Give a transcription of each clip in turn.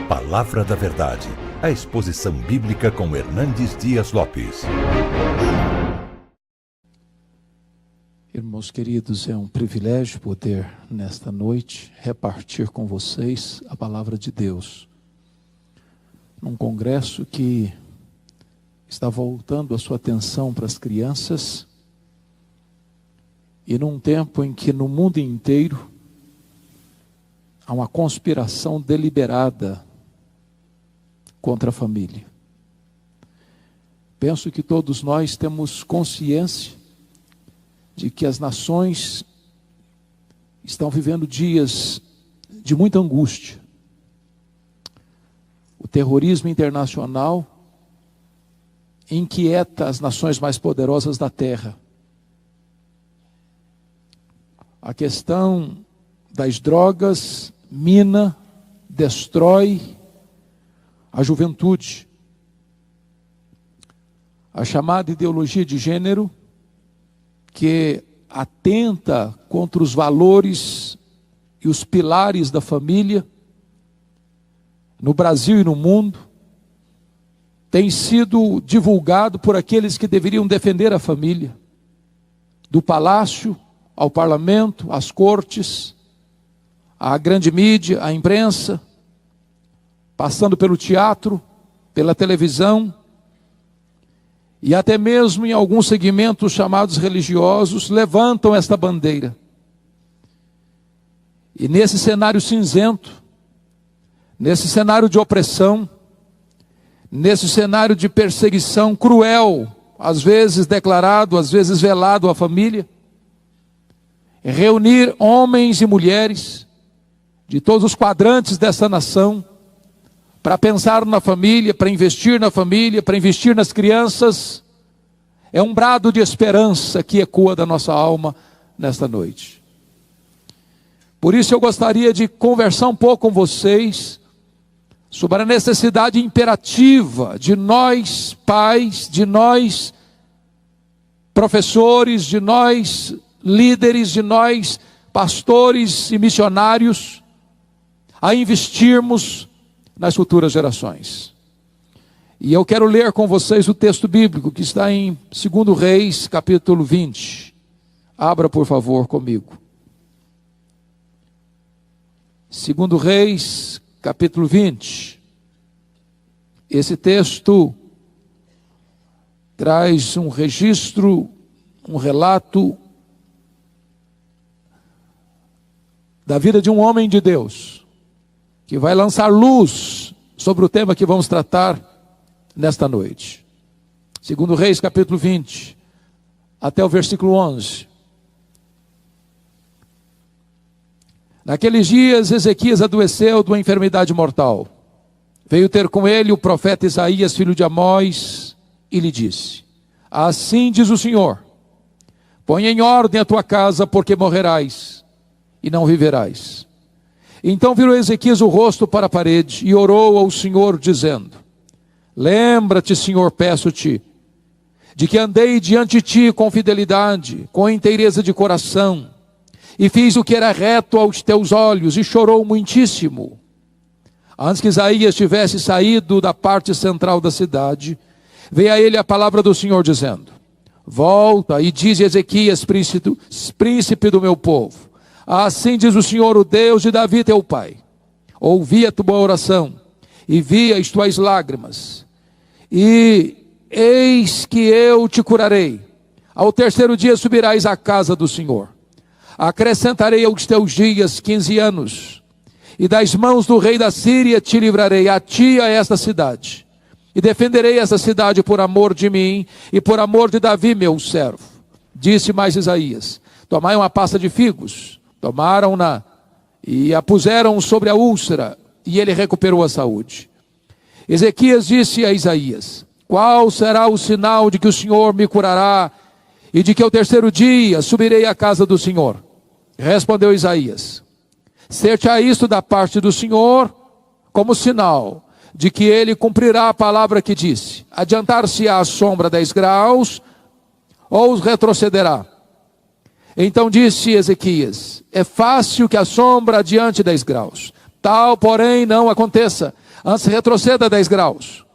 Palavra da Verdade, a exposição bíblica com Hernandes Dias Lopes. Irmãos queridos, é um privilégio poder, nesta noite, repartir com vocês a palavra de Deus. Num congresso que está voltando a sua atenção para as crianças, e num tempo em que no mundo inteiro há uma conspiração deliberada contra a família. Penso que todos nós temos consciência de que as nações estão vivendo dias de muita angústia. O terrorismo internacional inquieta as nações mais poderosas da terra. A questão das drogas mina, destrói a juventude. A chamada ideologia de gênero, que atenta contra os valores e os pilares da família, no Brasil e no mundo, tem sido divulgado por aqueles que deveriam defender a família, do palácio ao parlamento, às cortes, à grande mídia, à imprensa, passando pelo teatro, pela televisão, e até mesmo em alguns segmentos chamados religiosos, levantam esta bandeira. E nesse cenário cinzento, nesse cenário de opressão, nesse cenário de perseguição cruel, às vezes declarado, às vezes velado à família, reunir homens e mulheres de todos os quadrantes dessa nação, para pensar na família, para investir na família, para investir nas crianças, é um brado de esperança que ecoa da nossa alma nesta noite. Por isso eu gostaria de conversar um pouco com vocês sobre a necessidade imperativa de nós pais, de nós professores, de nós líderes, de nós pastores e missionários, a investirmos nas futuras gerações. E eu quero ler com vocês o texto bíblico que está em 2 Reis, capítulo 20. Abra, por favor, comigo. 2 Reis, capítulo 20. Esse texto traz um registro, um relato da vida de um homem de Deus, que vai lançar luz sobre o tema que vamos tratar nesta noite. 2 Reis, capítulo 20, até o versículo 11. Naqueles dias, Ezequias adoeceu de uma enfermidade mortal. Veio ter com ele o profeta Isaías, filho de Amós, e lhe disse: assim diz o Senhor, põe em ordem a tua casa, porque morrerás e não viverás. Então virou Ezequias o rosto para a parede e orou ao Senhor, dizendo: lembra-te, Senhor, peço-te, de que andei diante de ti com fidelidade, com inteireza de coração, e fiz o que era reto aos teus olhos, e chorou muitíssimo. Antes que Isaías tivesse saído da parte central da cidade, veio a ele a palavra do Senhor, dizendo: volta e diz a Ezequias, príncipe do meu povo: assim diz o Senhor, o Deus de Davi teu pai, ouvi a tua oração, e vi as tuas lágrimas, e eis que eu te curarei. Ao terceiro dia subirás à casa do Senhor. Acrescentarei aos teus dias 15 anos, e das mãos do rei da Síria te livrarei, a ti e a esta cidade. E defenderei esta cidade por amor de mim, e por amor de Davi meu servo. Disse mais Isaías: tomai uma pasta de figos. Tomaram-na e a puseram sobre a úlcera, e ele recuperou a saúde. Ezequias disse a Isaías: qual será o sinal de que o Senhor me curará, e de que ao terceiro dia subirei à casa do Senhor? Respondeu Isaías: ser-te-á isto da parte do Senhor, como sinal de que ele cumprirá a palavra que disse: adiantar-se-á a sombra 10 graus, ou retrocederá. Então disse Ezequias: é fácil que a sombra adiante 10 graus. Tal, porém, não aconteça. Antes retroceda 10 graus.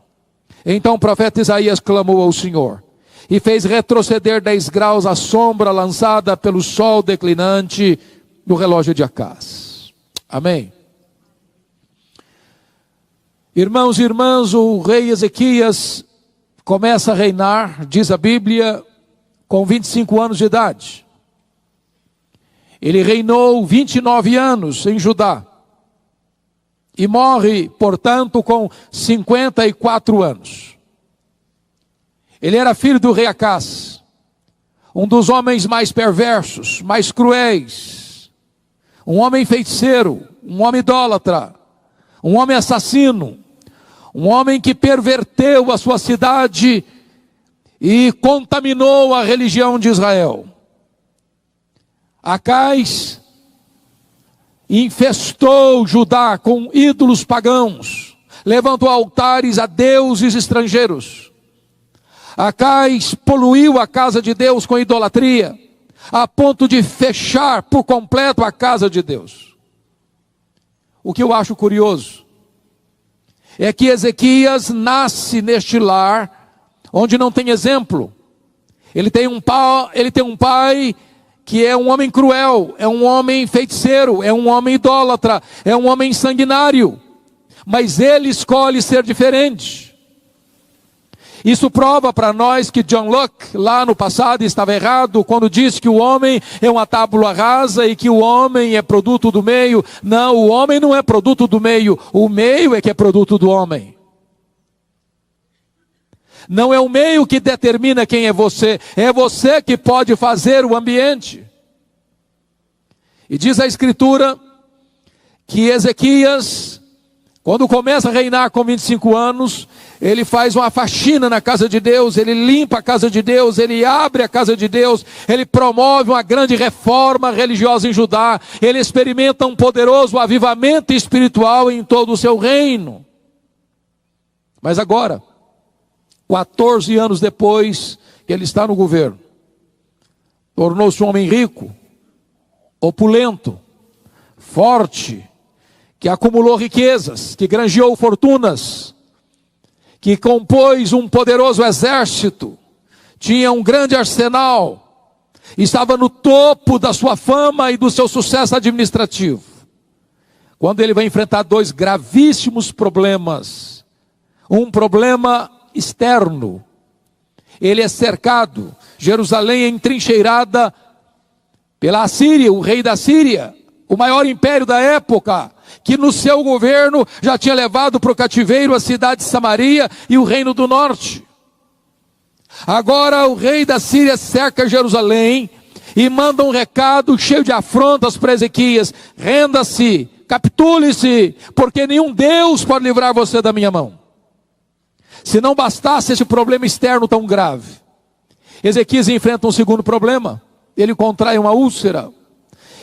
Então o profeta Isaías clamou ao Senhor e fez retroceder 10 graus a sombra lançada pelo sol declinante no relógio de Acaz. Amém. Irmãos e irmãs, o rei Ezequias começa a reinar, diz a Bíblia, com 25 anos de idade. Ele reinou 29 anos em Judá e morre, portanto, com 54 anos. Ele era filho do rei Acaz, um dos homens mais perversos, mais cruéis, um homem feiticeiro, um homem idólatra, um homem assassino, um homem que perverteu a sua cidade e contaminou a religião de Israel. Acaz infestou Judá com ídolos pagãos, levantou altares a deuses estrangeiros. Acaz poluiu a casa de Deus com idolatria, a ponto de fechar por completo a casa de Deus. O que eu acho curioso é que Ezequias nasce neste lar onde não tem exemplo. Ele tem um pai que é um homem cruel, é um homem feiticeiro, é um homem idólatra, é um homem sanguinário, mas ele escolhe ser diferente. Isso prova para nós que John Locke, lá no passado, estava errado quando disse que o homem é uma tábua rasa e que o homem é produto do meio. Não, o homem não é produto do meio, o meio é que é produto do homem. Não é o meio que determina quem é você que pode fazer o ambiente. E diz a Escritura que Ezequias, quando começa a reinar com 25 anos, ele faz uma faxina na casa de Deus, ele limpa a casa de Deus, ele abre a casa de Deus, ele promove uma grande reforma religiosa em Judá, ele experimenta um poderoso avivamento espiritual em todo o seu reino. Mas agora, 14 anos depois que ele está no governo, tornou-se um homem rico, opulento, forte, que acumulou riquezas, que granjeou fortunas, que compôs um poderoso exército, tinha um grande arsenal, estava no topo da sua fama e do seu sucesso administrativo. Quando ele vai enfrentar dois gravíssimos problemas, um problema externo, ele é cercado, Jerusalém é entrincheirada pela Assíria, o rei da Síria, o maior império da época, que no seu governo já tinha levado para o cativeiro a cidade de Samaria e o reino do norte. Agora o rei da Síria cerca Jerusalém e manda um recado cheio de afrontas para Ezequias: renda-se, capitule-se, porque nenhum Deus pode livrar você da minha mão. Se não bastasse esse problema externo tão grave, Ezequias enfrenta um segundo problema. Ele contrai uma úlcera,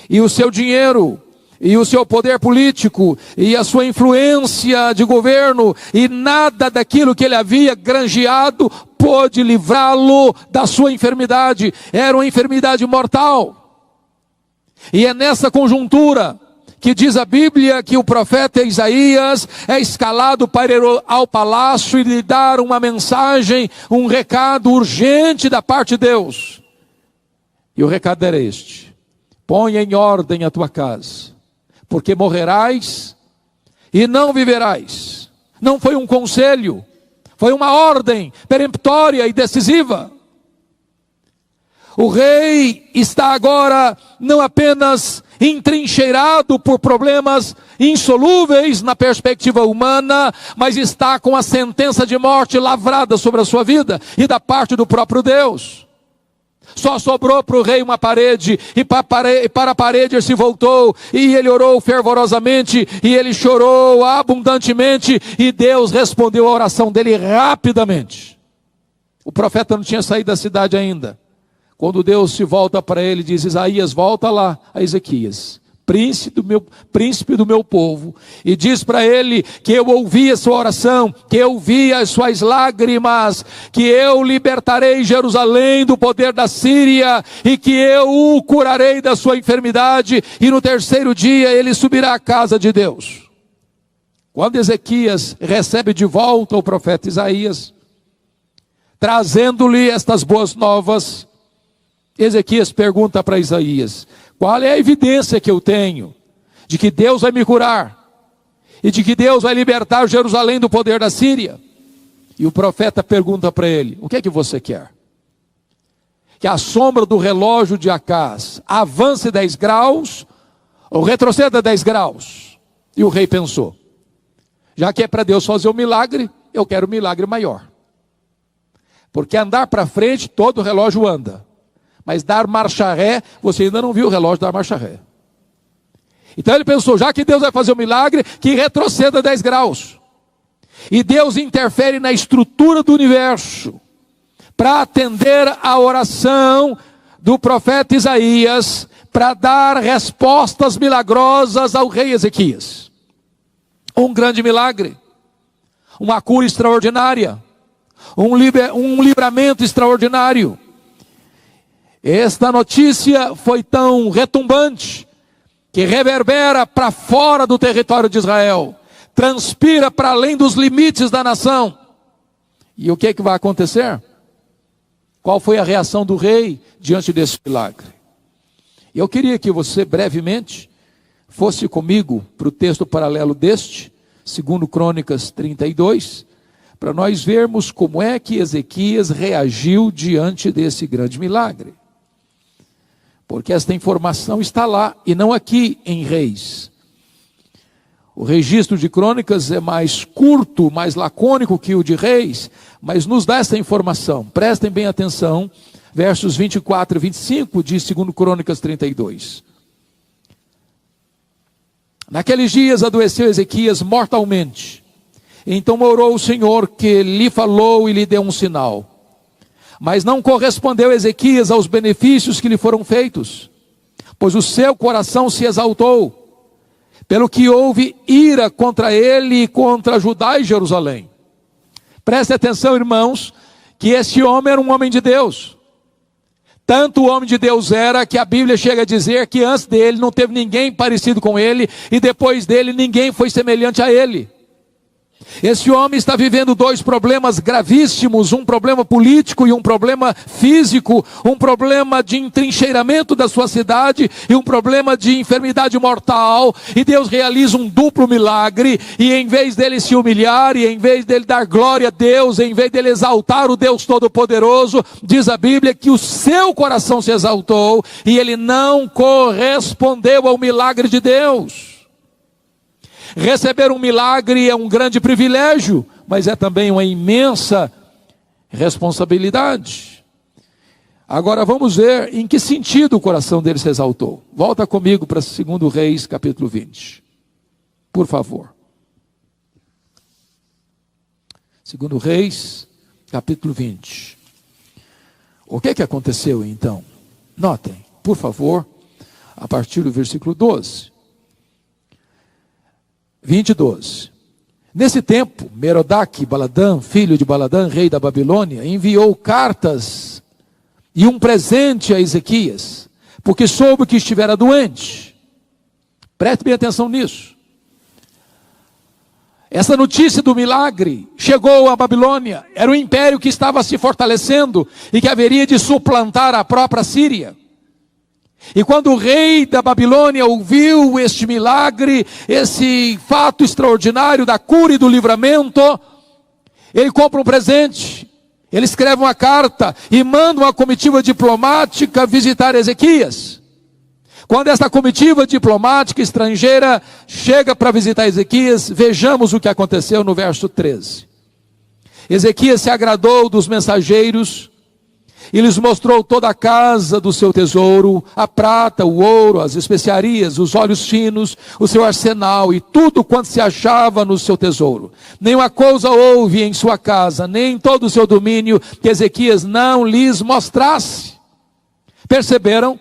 e o seu dinheiro, e o seu poder político, e a sua influência de governo, e nada daquilo que ele havia granjeado pôde livrá-lo da sua enfermidade. Era uma enfermidade mortal. E é nessa conjuntura que diz a Bíblia que o profeta Isaías é escalado para ir ao palácio e lhe dar uma mensagem, um recado urgente da parte de Deus. E o recado era este: põe em ordem a tua casa, porque morrerás e não viverás. Não foi um conselho, foi uma ordem peremptória e decisiva. O rei está agora não apenas entrincheirado por problemas insolúveis na perspectiva humana, mas está com a sentença de morte lavrada sobre a sua vida e da parte do próprio Deus. Só sobrou para o rei uma parede, e para a parede ele se voltou, e ele orou fervorosamente, e ele chorou abundantemente, e Deus respondeu a oração dele rapidamente. O profeta não tinha saído da cidade ainda, quando Deus se volta para ele e diz: Isaías, volta lá a Ezequias, príncipe do meu povo, e diz para ele que eu ouvi a sua oração, que eu vi as suas lágrimas, que eu libertarei Jerusalém do poder da Síria, e que eu o curarei da sua enfermidade, e no terceiro dia ele subirá à casa de Deus. quando Ezequias recebe de volta o profeta Isaías, trazendo-lhe estas boas novas, Ezequias pergunta para Isaías: qual é a evidência que eu tenho de que Deus vai me curar e de que Deus vai libertar Jerusalém do poder da Síria? E o profeta pergunta para ele: o que é que você quer? Que a sombra do relógio de Acaz avance 10 graus ou retroceda 10 graus? E o rei pensou: já que é para Deus fazer um milagre, eu quero um milagre maior. Porque andar para frente, todo relógio anda. Mas dar marcha ré, você ainda não viu o relógio dar marcha ré. Então ele pensou: já que Deus vai fazer um milagre, que retroceda 10 graus. E Deus interfere na estrutura do universo para atender a oração do profeta Isaías, para dar respostas milagrosas ao rei Ezequias. Um grande milagre, uma cura extraordinária, um livramento extraordinário. Esta notícia foi tão retumbante que reverbera para fora do território de Israel, transpira para além dos limites da nação. E o que é que vai acontecer? Qual foi a reação do rei diante desse milagre? Eu queria que você brevemente fosse comigo para o texto paralelo deste, 2 Crônicas 32, para nós vermos como é que Ezequias reagiu diante desse grande milagre. Porque esta informação está lá e não aqui em Reis. O registro de Crônicas é mais curto, mais lacônico que o de Reis, mas nos dá essa informação. Prestem bem atenção, versos 24 e 25 de 2 Crônicas 32. Naqueles dias adoeceu Ezequias mortalmente. Então orou o Senhor, que lhe falou e lhe deu um sinal. Mas não correspondeu Ezequias aos benefícios que lhe foram feitos, pois o seu coração se exaltou, pelo que houve ira contra ele e contra Judá e Jerusalém. Preste atenção, irmãos, que esse homem era um homem de Deus. Tanto o homem de Deus era, que a Bíblia chega a dizer que antes dele não teve ninguém parecido com ele, e depois dele ninguém foi semelhante a ele. Esse homem está vivendo 2 problemas gravíssimos, um problema político e um problema físico, um problema de entrincheiramento da sua cidade e um problema de enfermidade mortal, e Deus realiza um duplo milagre, e em vez dele se humilhar, e em vez dele dar glória a Deus, em vez dele exaltar o Deus Todo-Poderoso, diz a Bíblia que o seu coração se exaltou, e ele não correspondeu ao milagre de Deus. Receber um milagre é um grande privilégio, mas é também uma imensa responsabilidade. Agora vamos ver em que sentido o coração dele se exaltou. Volta comigo para 2 Reis, capítulo 20. Por favor. 2 Reis, capítulo 20. O que aconteceu então? Notem, por favor, a partir do versículo 12. 20:12. Nesse tempo, Merodach-Baladã, filho de Baladã, rei da Babilônia, enviou cartas e um presente a Ezequias, porque soube que estivera doente. Preste bem atenção nisso. Essa notícia do milagre chegou à Babilônia. Era um império que estava se fortalecendo e que haveria de suplantar a própria Síria. E quando o rei da Babilônia ouviu este milagre, esse fato extraordinário da cura e do livramento, ele compra um presente, ele escreve uma carta e manda uma comitiva diplomática visitar Ezequias. Quando esta comitiva diplomática estrangeira chega para visitar Ezequias, vejamos o que aconteceu no verso 13. Ezequias se agradou dos mensageiros e lhes mostrou toda a casa do seu tesouro, a prata, o ouro, as especiarias, os óleos finos, o seu arsenal e tudo quanto se achava no seu tesouro. Nenhuma coisa houve em sua casa, nem em todo o seu domínio, que Ezequias não lhes mostrasse. Perceberam?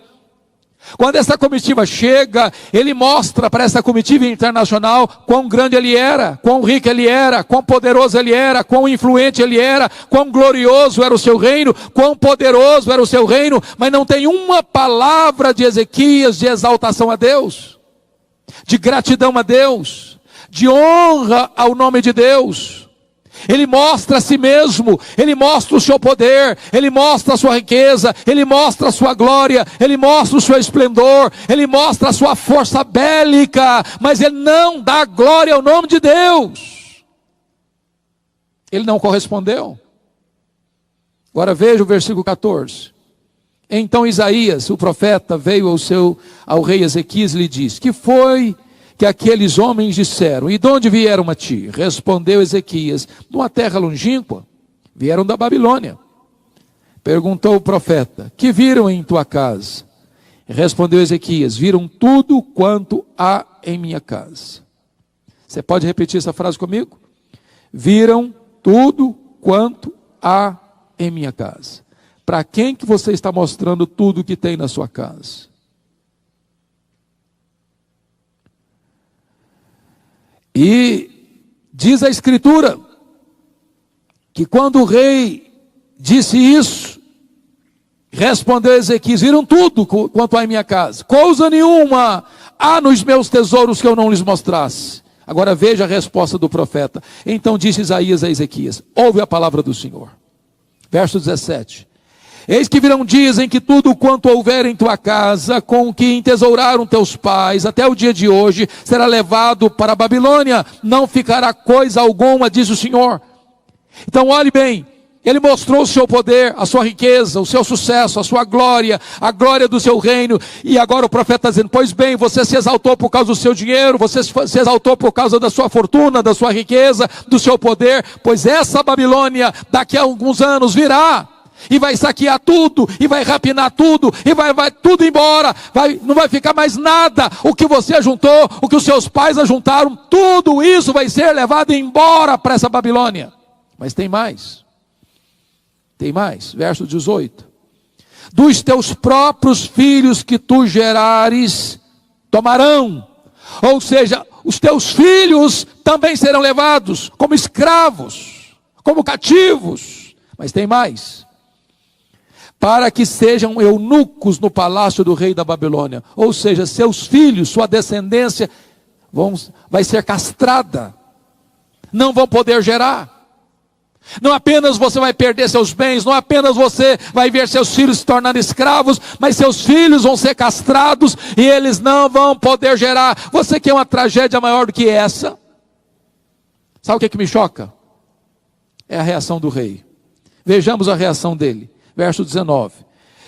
Quando essa comitiva chega, ele mostra para essa comitiva internacional quão grande ele era, quão rico ele era, quão poderoso ele era, quão influente ele era, quão glorioso era o seu reino, quão poderoso era o seu reino, mas não tem uma palavra de Ezequias de exaltação a Deus, de gratidão a Deus, de honra ao nome de Deus. Ele mostra a si mesmo, ele mostra o seu poder, ele mostra a sua riqueza, ele mostra a sua glória, ele mostra o seu esplendor, ele mostra a sua força bélica, mas ele não dá glória ao nome de Deus. Ele não correspondeu. Agora veja o versículo 14. Então Isaías, o profeta, veio ao rei Ezequias e lhe disse: que foi que aqueles homens disseram? E de onde vieram a ti? Respondeu Ezequias: de uma terra longínqua, vieram da Babilônia. Perguntou o profeta: que viram em tua casa? Respondeu Ezequias: viram tudo quanto há em minha casa. Você pode repetir essa frase comigo? Viram tudo quanto há em minha casa. Para quem que você está mostrando tudo que tem na sua casa? E diz a Escritura que quando o rei disse isso, respondeu Ezequias: viram tudo quanto há em minha casa, coisa nenhuma há nos meus tesouros que eu não lhes mostrasse. Agora veja a resposta do profeta. Então disse Isaías a Ezequias: ouve a palavra do Senhor. Verso 17. Eis que virão dias em que tudo quanto houver em tua casa, com o que entesouraram teus pais, até o dia de hoje, será levado para a Babilônia, não ficará coisa alguma, diz o Senhor. Então olhe bem, ele mostrou o seu poder, a sua riqueza, o seu sucesso, a sua glória, a glória do seu reino, e agora o profeta está dizendo: pois bem, você se exaltou por causa do seu dinheiro, você se exaltou por causa da sua fortuna, da sua riqueza, do seu poder, pois essa Babilônia, daqui a alguns anos virá, e vai saquear tudo, e vai rapinar tudo, e vai tudo embora, não vai ficar mais nada. O que você ajuntou, o que os seus pais ajuntaram, tudo isso vai ser levado embora para essa Babilônia. Mas tem mais, verso 18: dos teus próprios filhos que tu gerares, tomarão, ou seja, os teus filhos também serão levados como escravos, como cativos. Mas tem mais: para que sejam eunucos no palácio do rei da Babilônia. Ou seja, seus filhos, sua descendência vai ser castrada, não vão poder gerar. Não apenas você vai perder seus bens, não apenas você vai ver seus filhos se tornando escravos, mas seus filhos vão ser castrados e eles não vão poder gerar. Você quer uma tragédia maior do que essa? Sabe o que me choca? É a reação do rei. Vejamos a reação dele. Verso 19.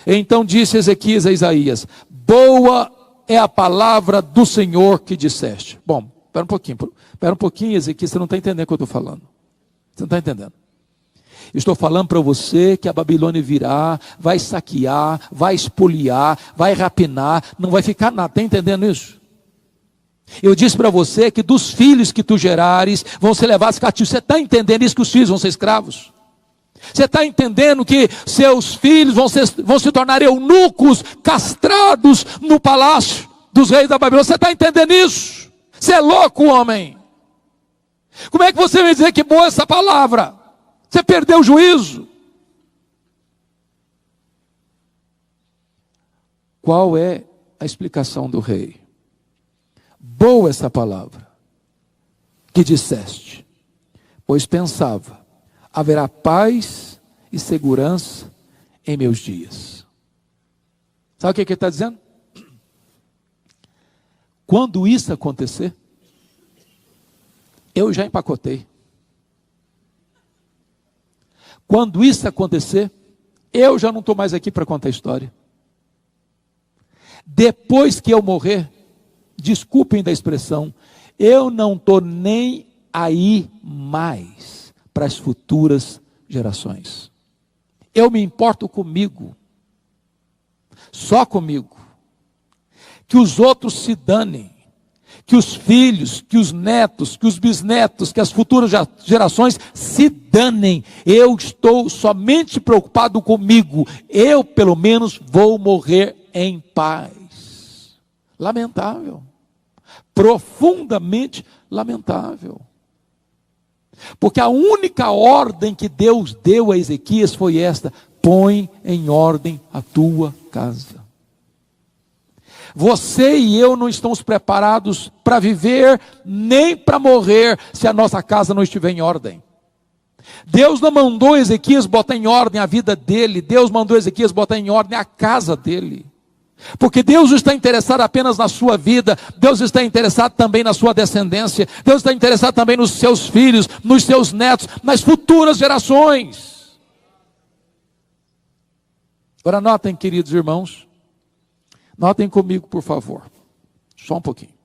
Então disse Ezequias a Isaías: boa é a palavra do Senhor que disseste. Bom, espera um pouquinho, Ezequias, você não está entendendo o que eu estou falando. Você não está entendendo. Estou falando para você que a Babilônia virá, vai saquear, vai espoliar, vai rapinar, não vai ficar nada. Está entendendo isso? Eu disse para você que dos filhos que tu gerares vão ser levados cativos. Você está entendendo isso, que os filhos vão ser escravos? Você está entendendo que seus filhos vão se tornar eunucos, castrados no palácio dos reis da Babilônia? Você está entendendo isso? Você é louco, homem. Como é que você vai dizer que boa essa palavra? Você perdeu o juízo. Qual é a explicação do rei? Boa essa palavra que disseste, pois pensava: haverá paz e segurança em meus dias. Sabe o que ele está dizendo? Quando isso acontecer, eu já empacotei. Quando isso acontecer, eu já não estou mais aqui para contar a história. Depois que eu morrer, desculpem da expressão, eu não estou nem aí mais para as futuras gerações. Eu me importo comigo, só comigo. Que os outros se danem, que os filhos, que os netos, que os bisnetos, que as futuras gerações se danem. Eu estou somente preocupado comigo. Eu, pelo menos, vou morrer em paz. Lamentável. Profundamente lamentável. Porque a única ordem que Deus deu a Ezequias foi esta: põe em ordem a tua casa. Você e eu não estamos preparados para viver, nem para morrer, se a nossa casa não estiver em ordem. Deus não mandou Ezequias botar em ordem a vida dele, Deus mandou Ezequias botar em ordem a casa dele. Porque Deus está interessado apenas na sua vida, Deus está interessado também na sua descendência, Deus está interessado também nos seus filhos, nos seus netos, nas futuras gerações. Agora notem, queridos irmãos, notem comigo, por favor, só um pouquinho.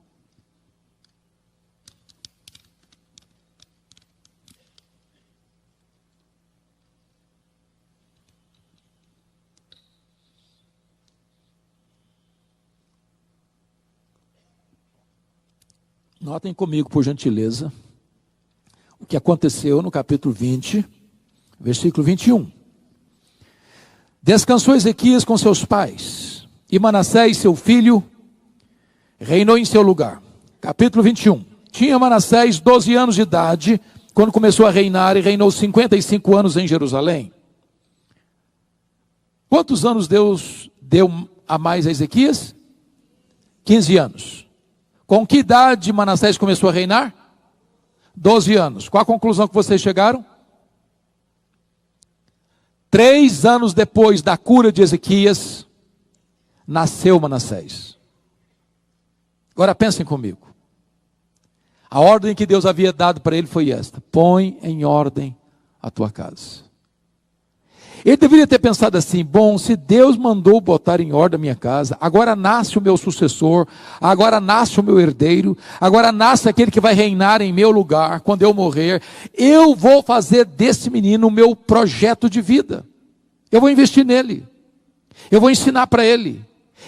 Notem comigo, por gentileza, o que aconteceu no capítulo 20, versículo 21. Descansou Ezequias com seus pais, e Manassés, seu filho, reinou em seu lugar. Capítulo 21. Tinha Manassés 12 anos de idade, quando começou a reinar, e reinou 55 anos em Jerusalém. Quantos anos Deus deu a mais a Ezequias? 15 anos. Com que idade Manassés começou a reinar? 12 anos. Qual a conclusão que vocês chegaram? 3 anos depois da cura de Ezequias, nasceu Manassés. Agora pensem comigo. A ordem que Deus havia dado para ele foi esta: põe em ordem a tua casa. Ele deveria ter pensado assim: bom, se Deus mandou botar em ordem a minha casa, agora nasce o meu sucessor, agora nasce o meu herdeiro, agora nasce aquele que vai reinar em meu lugar, quando eu morrer, eu vou fazer desse menino o meu projeto de vida. Eu vou investir nele, eu vou ensinar para ele,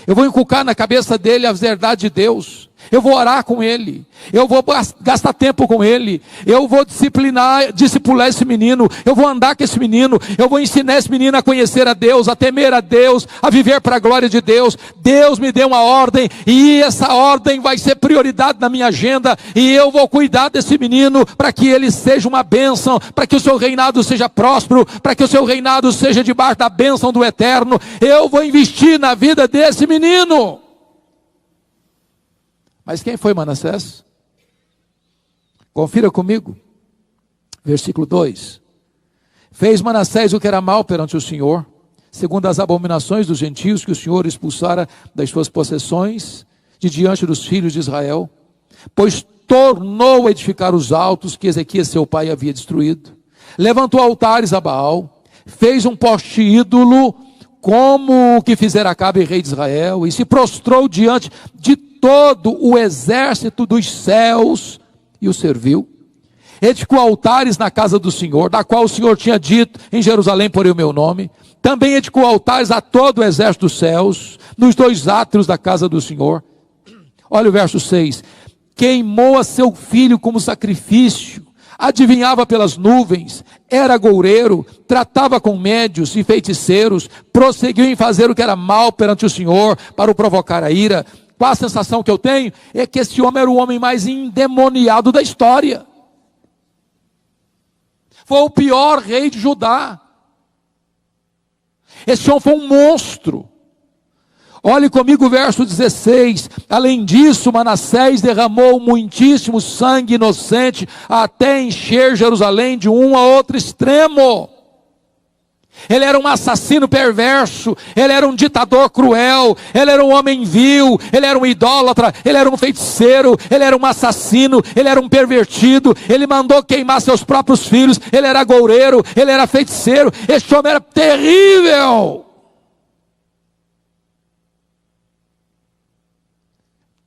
eu vou inculcar na cabeça dele as verdades de Deus, eu vou orar com ele, eu vou gastar tempo com ele, eu vou discipular esse menino, eu vou andar com esse menino, eu vou ensinar esse menino a conhecer a Deus, a temer a Deus, a viver para a glória de Deus. Deus me deu uma ordem, e essa ordem vai ser prioridade na minha agenda, e eu vou cuidar desse menino, para que ele seja uma bênção, para que o seu reinado seja próspero, para que o seu reinado seja debaixo da bênção do Eterno. Eu vou investir na vida desse menino. Mas quem foi Manassés? Confira comigo. Versículo 2. Fez Manassés o que era mal perante o Senhor, segundo as abominações dos gentios que o Senhor expulsara das suas possessões, de diante dos filhos de Israel, pois tornou a edificar os altos que Ezequias seu pai havia destruído, levantou altares a Baal, fez um poste ídolo, como o que fizera Acabe, rei de Israel, e se prostrou diante de todo o exército dos céus e o serviu. Edificou altares na casa do Senhor, da qual o Senhor tinha dito: em Jerusalém porei o meu nome. Também edificou altares a todo o exército dos céus, nos 2 átrios da casa do Senhor. Olha o verso 6. Queimou a seu filho como sacrifício, adivinhava pelas nuvens, era goureiro, tratava com médios e feiticeiros, prosseguiu em fazer o que era mal perante o Senhor, para o provocar a ira. Qual a sensação que eu tenho? É que esse homem era o homem mais endemoniado da história. Foi o pior rei de Judá. Esse homem foi um monstro. Olhe comigo o verso 16. Além disso, Manassés derramou muitíssimo sangue inocente, até encher Jerusalém de um a outro extremo. Ele era um assassino perverso, ele era um ditador cruel, ele era um homem vil, ele era um idólatra, ele era um feiticeiro, ele era um assassino, ele era um pervertido, ele mandou queimar seus próprios filhos, ele era goureiro, ele era feiticeiro. Esse homem era terrível.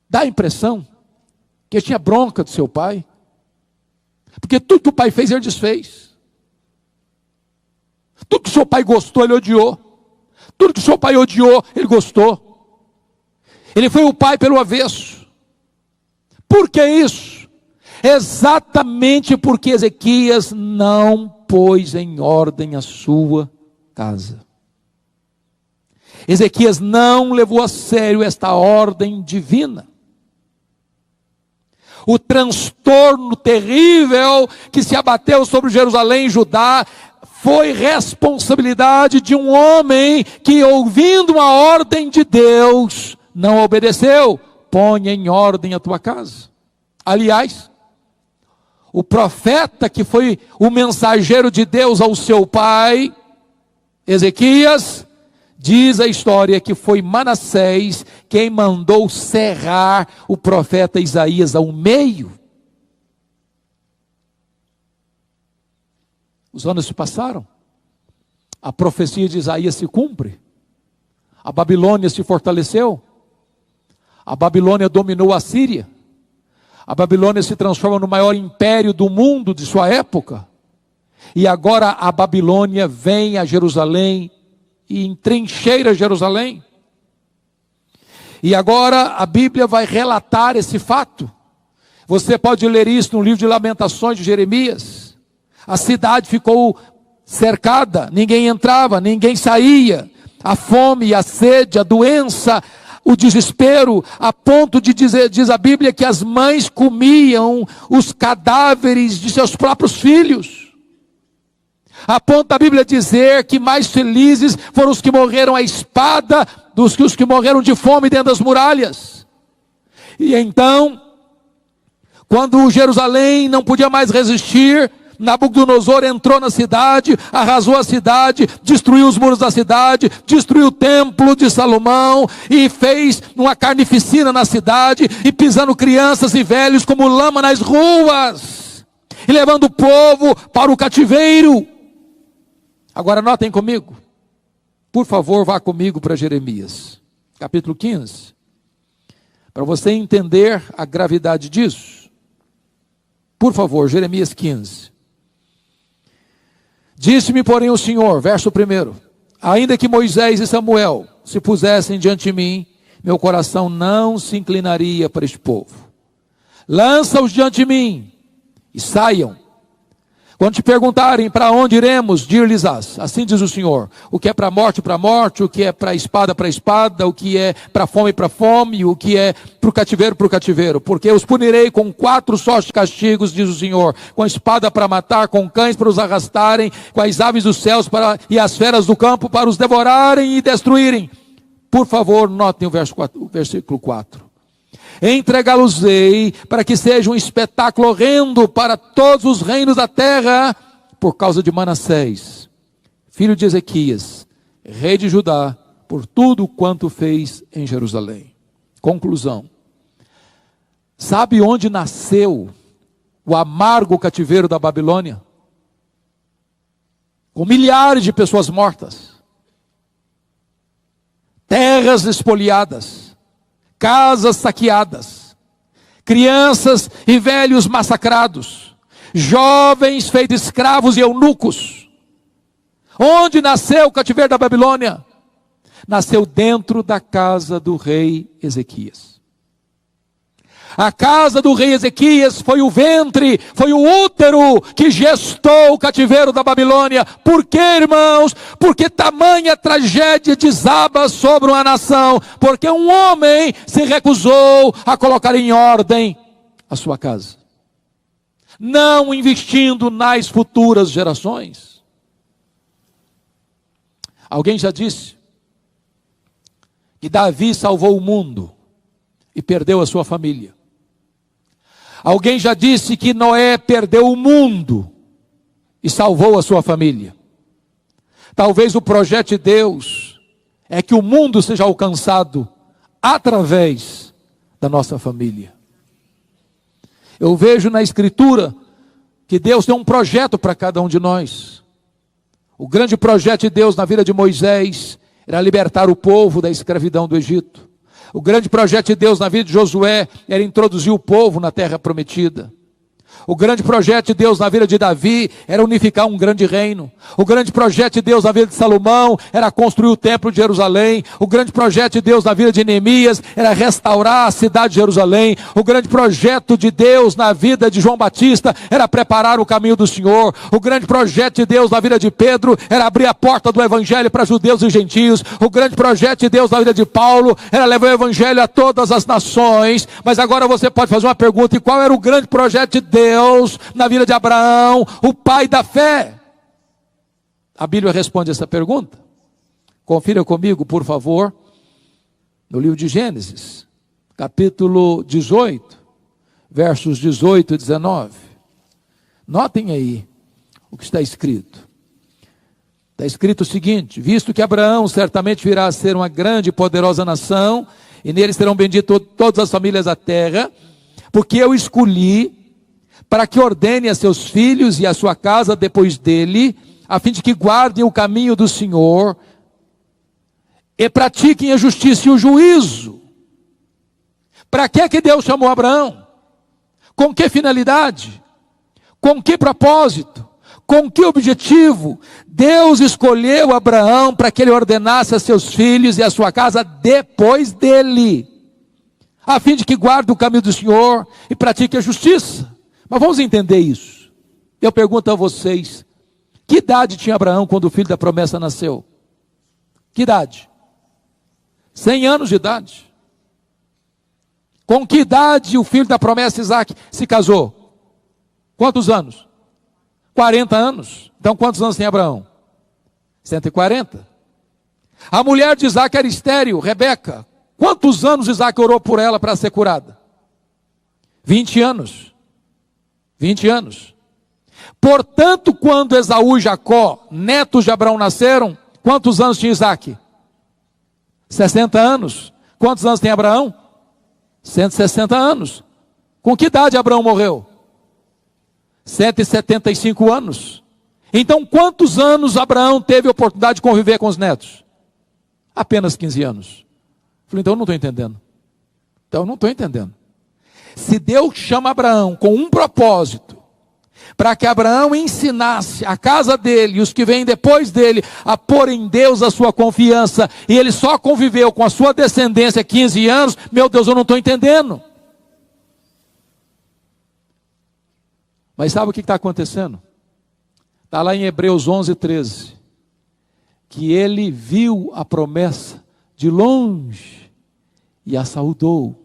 Dá a impressão que ele tinha bronca do seu pai, porque tudo que o pai fez, ele desfez. Tudo que seu pai gostou, ele odiou. Tudo que seu pai odiou, ele gostou. Ele foi o pai pelo avesso. Por que isso? Exatamente porque Ezequias não pôs em ordem a sua casa. Ezequias não levou a sério esta ordem divina. O transtorno terrível que se abateu sobre Jerusalém e Judá foi responsabilidade de um homem que, ouvindo uma ordem de Deus, não obedeceu, ponha em ordem a tua casa. Aliás, o profeta que foi o mensageiro de Deus ao seu pai, Ezequias, diz a história que foi Manassés quem mandou serrar o profeta Isaías ao meio. Os anos se passaram, a profecia de Isaías se cumpre, a Babilônia se fortaleceu, a Babilônia dominou a Síria, a Babilônia se transforma no maior império do mundo de sua época, e agora a Babilônia vem a Jerusalém e entrincheira Jerusalém. E agora a Bíblia vai relatar esse fato. Você pode ler isso no livro de Lamentações de Jeremias. A cidade ficou cercada, ninguém entrava, ninguém saía. A fome, a sede, a doença, o desespero, a ponto de dizer, diz a Bíblia, que as mães comiam os cadáveres de seus próprios filhos. A ponto da Bíblia dizer que mais felizes foram os que morreram à espada dos que os que morreram de fome dentro das muralhas. E então, quando Jerusalém não podia mais resistir, Nabucodonosor entrou na cidade, arrasou a cidade, destruiu os muros da cidade, destruiu o templo de Salomão e fez uma carnificina na cidade, e pisando crianças e velhos como lama nas ruas, e levando o povo para o cativeiro. Agora notem comigo, por favor, vá comigo para Jeremias, capítulo 15, para você entender a gravidade disso. Por favor, Jeremias 15. Disse-me, porém, o Senhor, verso 1, ainda que Moisés e Samuel se pusessem diante de mim, meu coração não se inclinaria para este povo. Lança-os diante de mim e saiam. Quando te perguntarem para onde iremos, dir-lhes-ás, assim diz o Senhor, o que é para a morte, o que é para a espada, o que é para a fome, o que é para o cativeiro, porque os punirei com 4 sortes de castigos, diz o Senhor, com a espada para matar, com cães para os arrastarem, com as aves dos céus e as feras do campo para os devorarem e destruírem. Por favor, notem o versículo 4. Entregá-los-ei para que seja um espetáculo horrendo para todos os reinos da terra, por causa de Manassés, filho de Ezequias, rei de Judá, por tudo quanto fez em Jerusalém. Conclusão. Sabe onde nasceu o amargo cativeiro da Babilônia? Com milhares de pessoas mortas, terras espoliadas, casas saqueadas, crianças e velhos massacrados, jovens feitos escravos e eunucos. Onde nasceu o cativeiro da Babilônia? Nasceu dentro da casa do rei Ezequias. A casa do rei Ezequias foi o ventre, foi o útero que gestou o cativeiro da Babilônia. Por quê, irmãos? Porque tamanha tragédia desaba sobre uma nação, porque um homem se recusou a colocar em ordem a sua casa, não investindo nas futuras gerações. Alguém já disse que Davi salvou o mundo e perdeu a sua família. Alguém já disse que Noé perdeu o mundo e salvou a sua família. Talvez o projeto de Deus é que o mundo seja alcançado através da nossa família. Eu vejo na Escritura que Deus tem um projeto para cada um de nós. O grande projeto de Deus na vida de Moisés era libertar o povo da escravidão do Egito. O grande projeto de Deus na vida de Josué era introduzir o povo na terra prometida. O grande projeto de Deus na vida de Davi era unificar um grande reino. O grande projeto de Deus na vida de Salomão era construir o templo de Jerusalém. O grande projeto de Deus na vida de Neemias era restaurar a cidade de Jerusalém. O grande projeto de Deus na vida de João Batista era preparar o caminho do Senhor. O grande projeto de Deus na vida de Pedro era abrir a porta do evangelho para judeus e gentios. O grande projeto de Deus na vida de Paulo era levar o evangelho a todas as nações. Mas agora você pode fazer uma pergunta: e qual era o grande projeto de Deus na vida de Abraão, o pai da fé? A Bíblia responde essa pergunta. Confira comigo, por favor, no livro de Gênesis, capítulo 18, versos 18 e 19. Notem aí o que está escrito. Está escrito o seguinte: visto que Abraão certamente virá a ser uma grande e poderosa nação, e nele serão benditas todas as famílias da terra, porque eu escolhi para que ordene a seus filhos e a sua casa depois dele, a fim de que guardem o caminho do Senhor e pratiquem a justiça e o juízo. Para que Deus chamou Abraão? Com que finalidade? Com que propósito? Com que objetivo? Deus escolheu Abraão para que ele ordenasse a seus filhos e a sua casa depois dele, a fim de que guarde o caminho do Senhor e pratique a justiça. Mas vamos entender isso. Eu pergunto a vocês, que idade tinha Abraão quando o filho da promessa nasceu? Que idade? 100 anos de idade. Com que idade o filho da promessa, Isaac, se casou? Quantos anos? 40 anos. Então quantos anos tem Abraão? 140. A mulher de Isaac era estéril, Rebeca. Quantos anos Isaac orou por ela para ser curada? 20 anos. 20 anos. Portanto, quando Esaú e Jacó, netos de Abraão, nasceram, quantos anos tinha Isaac? 60 anos. Quantos anos tem Abraão? 160 anos. Com que idade Abraão morreu? 175 anos. Então, quantos anos Abraão teve a oportunidade de conviver com os netos? Apenas 15 anos. Falei, então eu não estou entendendo. Então eu não estou entendendo. Se Deus chama Abraão com um propósito, para que Abraão ensinasse a casa dele e os que vêm depois dele a pôr em Deus a sua confiança, e ele só conviveu com a sua descendência 15 anos, meu Deus, eu não estou entendendo. Mas sabe o que está acontecendo? Está lá em Hebreus 11, 13, que ele viu a promessa de longe e a saudou.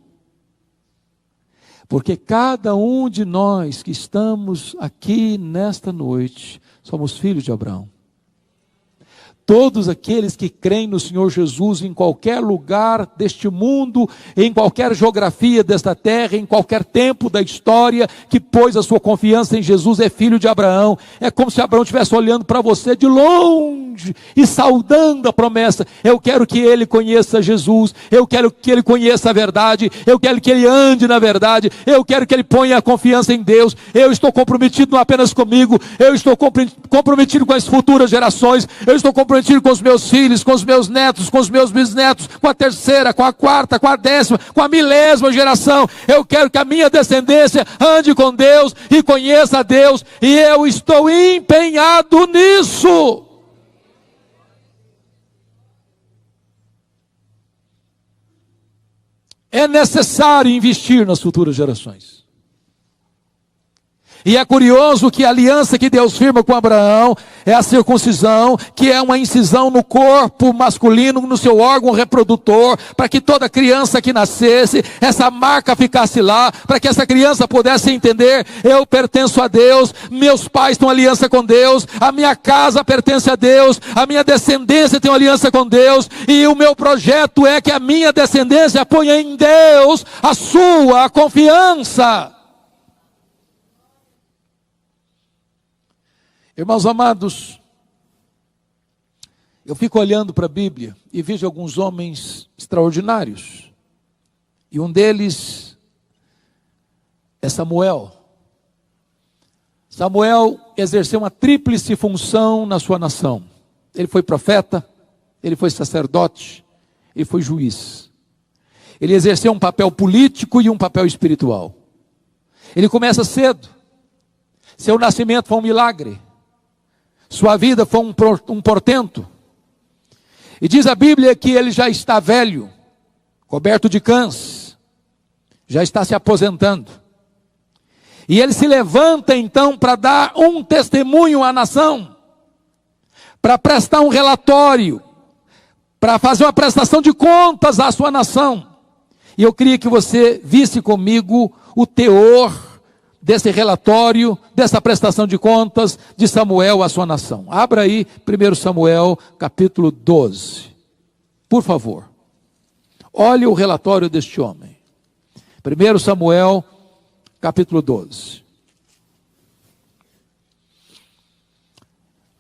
Porque cada um de nós que estamos aqui nesta noite, somos filhos de Abraão. Todos aqueles que creem no Senhor Jesus em qualquer lugar deste mundo, em qualquer geografia desta terra, em qualquer tempo da história, que pôs a sua confiança em Jesus, é filho de Abraão. É como se Abraão estivesse olhando para você de longe e saudando a promessa. Eu quero que ele conheça Jesus, eu quero que ele conheça a verdade, eu quero que ele ande na verdade, eu quero que ele ponha a confiança em Deus. Eu estou comprometido não apenas comigo, eu estou comprometido com as futuras gerações, eu estou comprometido com os meus filhos, com os meus netos, com os meus bisnetos, com a terceira, com a quarta, com a 10ª, com a 1000ª geração. Eu quero que a minha descendência ande com Deus e conheça a Deus, e eu estou empenhado nisso. É necessário investir nas futuras gerações. E é curioso que a aliança que Deus firma com Abraão é a circuncisão, que é uma incisão no corpo masculino, no seu órgão reprodutor, para que toda criança que nascesse, essa marca ficasse lá, para que essa criança pudesse entender: eu pertenço a Deus, meus pais têm uma aliança com Deus, a minha casa pertence a Deus, a minha descendência tem uma aliança com Deus, e o meu projeto é que a minha descendência ponha em Deus a sua confiança. Irmãos amados, eu fico olhando para a Bíblia e vejo alguns homens extraordinários. E um deles é Samuel. Samuel exerceu uma tríplice função na sua nação. Ele foi profeta, ele foi sacerdote, ele foi juiz. Ele exerceu um papel político e um papel espiritual. Ele começa cedo. Seu nascimento foi um milagre. Sua vida foi um portento. E diz a Bíblia que ele já está velho, coberto de cãs, já está se aposentando. E ele se levanta então para dar um testemunho à nação, para prestar um relatório, para fazer uma prestação de contas à sua nação. E eu queria que você visse comigo o teor desse relatório, dessa prestação de contas de Samuel à sua nação. Abra aí 1 Samuel capítulo 12, por favor. Olha o relatório deste homem. 1 Samuel, capítulo 12.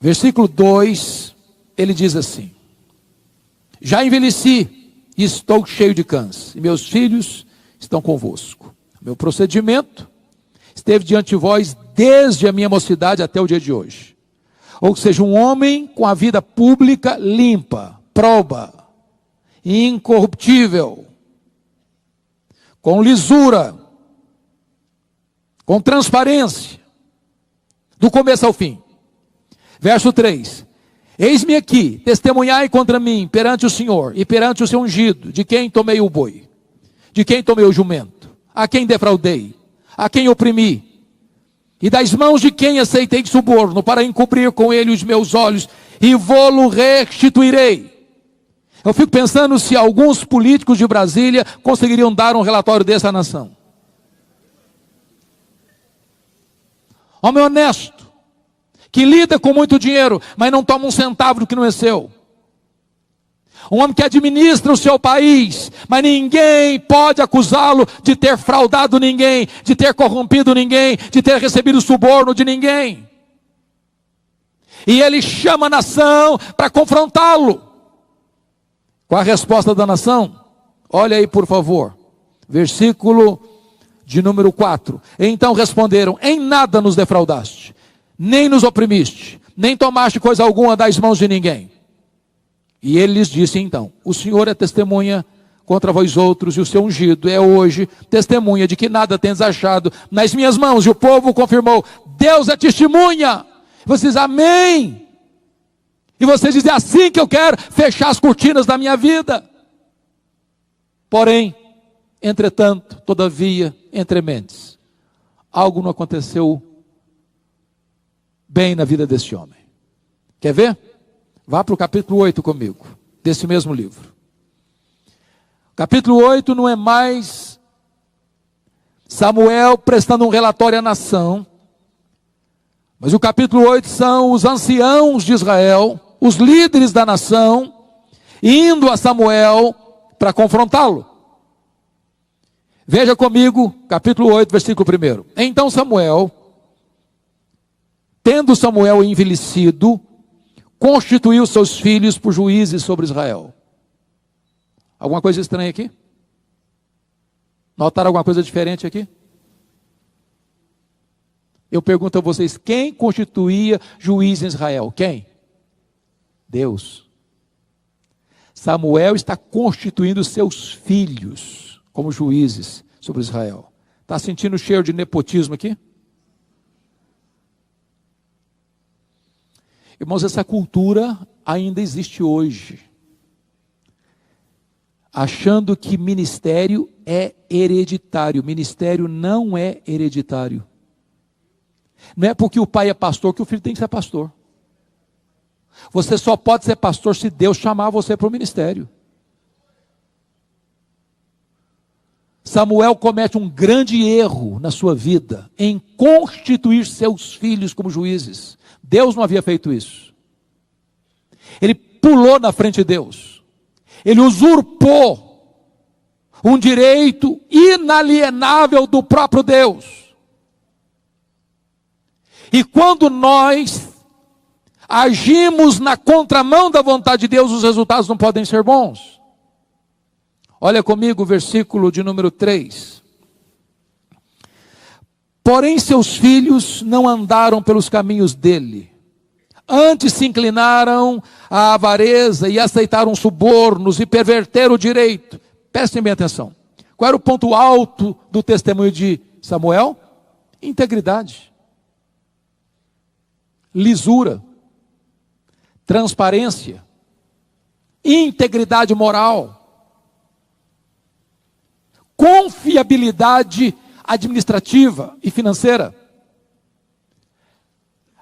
Versículo 2, ele diz assim: já envelheci e estou cheio de câncer, e meus filhos estão convosco. Meu procedimento esteve diante de vós desde a minha mocidade até o dia de hoje. Ou seja, um homem com a vida pública limpa, proba, incorruptível, com lisura, com transparência, do começo ao fim. Verso 3: eis-me aqui, testemunhai contra mim perante o Senhor e perante o seu ungido, de quem tomei o boi, de quem tomei o jumento, a quem defraudei, a quem oprimi, e das mãos de quem aceitei de suborno, para encobrir com ele os meus olhos, e vô-lo restituirei. Eu fico pensando se alguns políticos de Brasília conseguiriam dar um relatório dessa nação. Homem honesto, que lida com muito dinheiro, mas não toma um centavo do que não é seu. Um homem que administra o seu país, mas ninguém pode acusá-lo de ter fraudado ninguém, de ter corrompido ninguém, de ter recebido suborno de ninguém. E ele chama a nação para confrontá-lo. Qual a resposta da nação? Olha aí, por favor. Versículo de número 4. Então responderam: em nada nos defraudaste, nem nos oprimiste, nem tomaste coisa alguma das mãos de ninguém. E ele lhes disse então: o Senhor é testemunha contra vós outros, e o seu ungido é hoje testemunha de que nada tens achado nas minhas mãos. E o povo confirmou: Deus é testemunha. Vocês, amém. E vocês dizem: é assim que eu quero fechar as cortinas da minha vida. Porém, entretanto, todavia, entrementes, algo não aconteceu bem na vida desse homem. Quer ver? Vá para o capítulo 8 comigo, desse mesmo livro. Capítulo 8 não é mais Samuel prestando um relatório à nação, mas o capítulo 8 são os anciãos de Israel, os líderes da nação, indo a Samuel para confrontá-lo. Veja comigo, capítulo 8, versículo 1. Então Samuel, tendo Samuel envelhecido, constituiu seus filhos por juízes sobre Israel. Alguma coisa estranha aqui? Notaram alguma coisa diferente aqui? Eu pergunto a vocês: quem constituía juiz em Israel? Quem? Deus. Samuel está constituindo seus filhos como juízes sobre Israel. Está sentindo o cheiro de nepotismo aqui? Irmãos, essa cultura ainda existe hoje, achando que ministério é hereditário. Ministério não é hereditário. Não é porque o pai é pastor que o filho tem que ser pastor. Você só pode ser pastor se Deus chamar você para o ministério. Samuel comete um grande erro na sua vida em constituir seus filhos como juízes. Deus não havia feito isso. Ele pulou na frente de Deus. Ele usurpou um direito inalienável do próprio Deus. E quando nós agimos na contramão da vontade de Deus, os resultados não podem ser bons. Olha comigo o versículo de número 3. Porém seus filhos não andaram pelos caminhos dele, antes se inclinaram à avareza e aceitaram subornos e perverteram o direito. Prestem bem atenção. Qual era o ponto alto do testemunho de Samuel? Integridade, lisura, transparência, integridade moral, confiabilidade administrativa e financeira.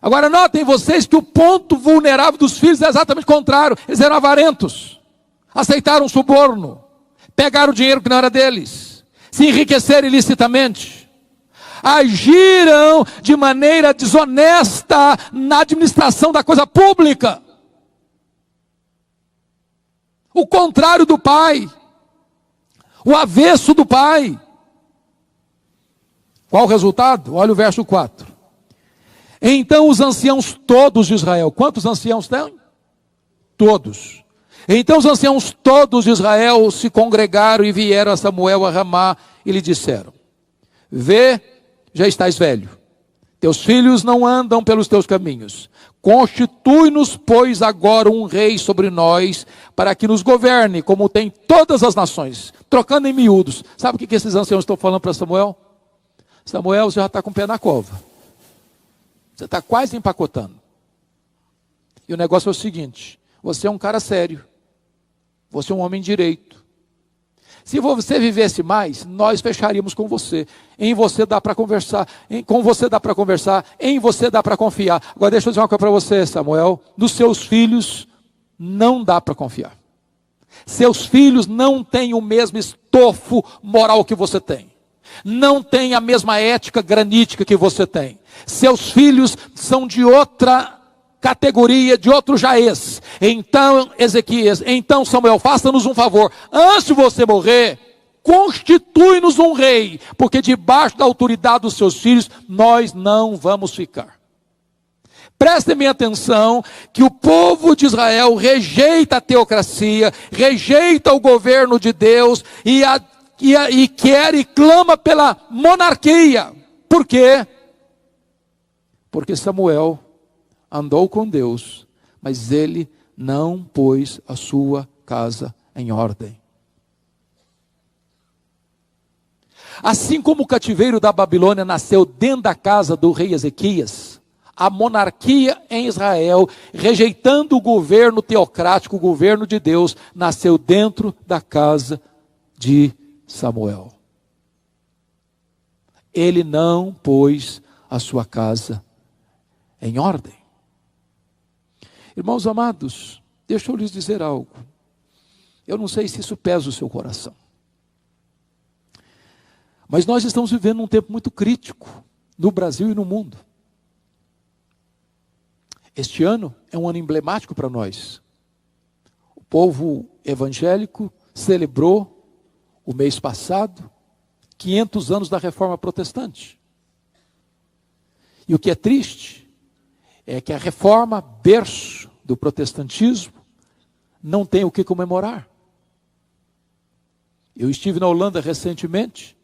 Agora notem vocês que o ponto vulnerável dos filhos é exatamente o contrário. Eles eram avarentos, aceitaram suborno, pegaram o dinheiro que não era deles, se enriqueceram ilicitamente, agiram de maneira desonesta na administração da coisa pública. O contrário do pai. o avesso do pai. Qual o resultado? Olha o verso 4. Então os anciãos todos de Israel, quantos anciãos tem? Todos. Então os anciãos todos de Israel se congregaram e vieram a Samuel a Ramá e lhe disseram: vê, já estás velho, teus filhos não andam pelos teus caminhos. Constitui-nos, pois, agora um rei sobre nós, para que nos governe, como tem todas as nações. Trocando em miúdos. Sabe o que esses anciãos estão falando para Samuel? Samuel, você já está com o pé na cova. Você está quase empacotando. E o negócio é o seguinte: você é um cara sério. Você é um homem direito. Se você vivesse mais, nós fecharíamos com você. Em você dá para conversar, com você dá para conversar, em você dá para confiar. Agora deixa eu dizer uma coisa para você, Samuel. Nos seus filhos não dá para confiar. Seus filhos não têm o mesmo estofo moral que você tem. Não têm a mesma ética granítica que você tem. Seus filhos são de outra categoria, de outro jaez. Então, Ezequias, então Samuel, faça-nos um favor, antes de você morrer, constitui-nos um rei, porque debaixo da autoridade dos seus filhos, nós não vamos ficar. Prestem bem atenção, que o povo de Israel rejeita a teocracia, rejeita o governo de Deus, e quer e clama pela monarquia. Por quê? Porque Samuel andou com Deus, mas ele não pôs a sua casa em ordem. Assim como o cativeiro da Babilônia nasceu dentro da casa do rei Ezequias, a monarquia em Israel, rejeitando o governo teocrático, o governo de Deus, nasceu dentro da casa de Samuel. Ele não pôs a sua casa em ordem. Irmãos amados, deixa eu lhes dizer algo. Eu não sei se isso pesa o seu coração. Mas nós estamos vivendo um tempo muito crítico no Brasil e no mundo. Este ano é um ano emblemático para nós. O povo evangélico celebrou o mês passado 500 anos da Reforma Protestante. E o que é triste é que a reforma, berço do protestantismo, não tem o que comemorar. Eu estive na Holanda recentemente,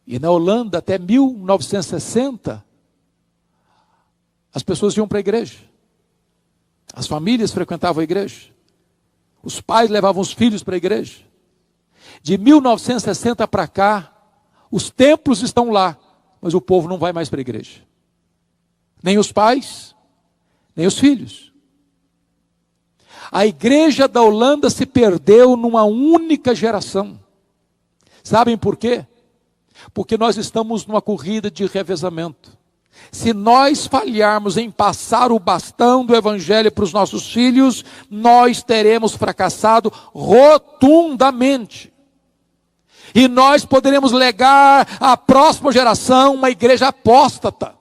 e na Holanda até 1960, as pessoas iam para a igreja. As famílias frequentavam a igreja. Os pais levavam os filhos para a igreja. De 1960 para cá, os templos estão lá, mas o povo não vai mais para a igreja. Nem os pais, nem os filhos. A igreja da Holanda se perdeu numa única geração. Sabem por quê? Porque nós estamos numa corrida de revezamento. Se nós falharmos em passar o bastão do evangelho para os nossos filhos, nós teremos fracassado rotundamente. E nós poderemos legar à próxima geração uma igreja apóstata.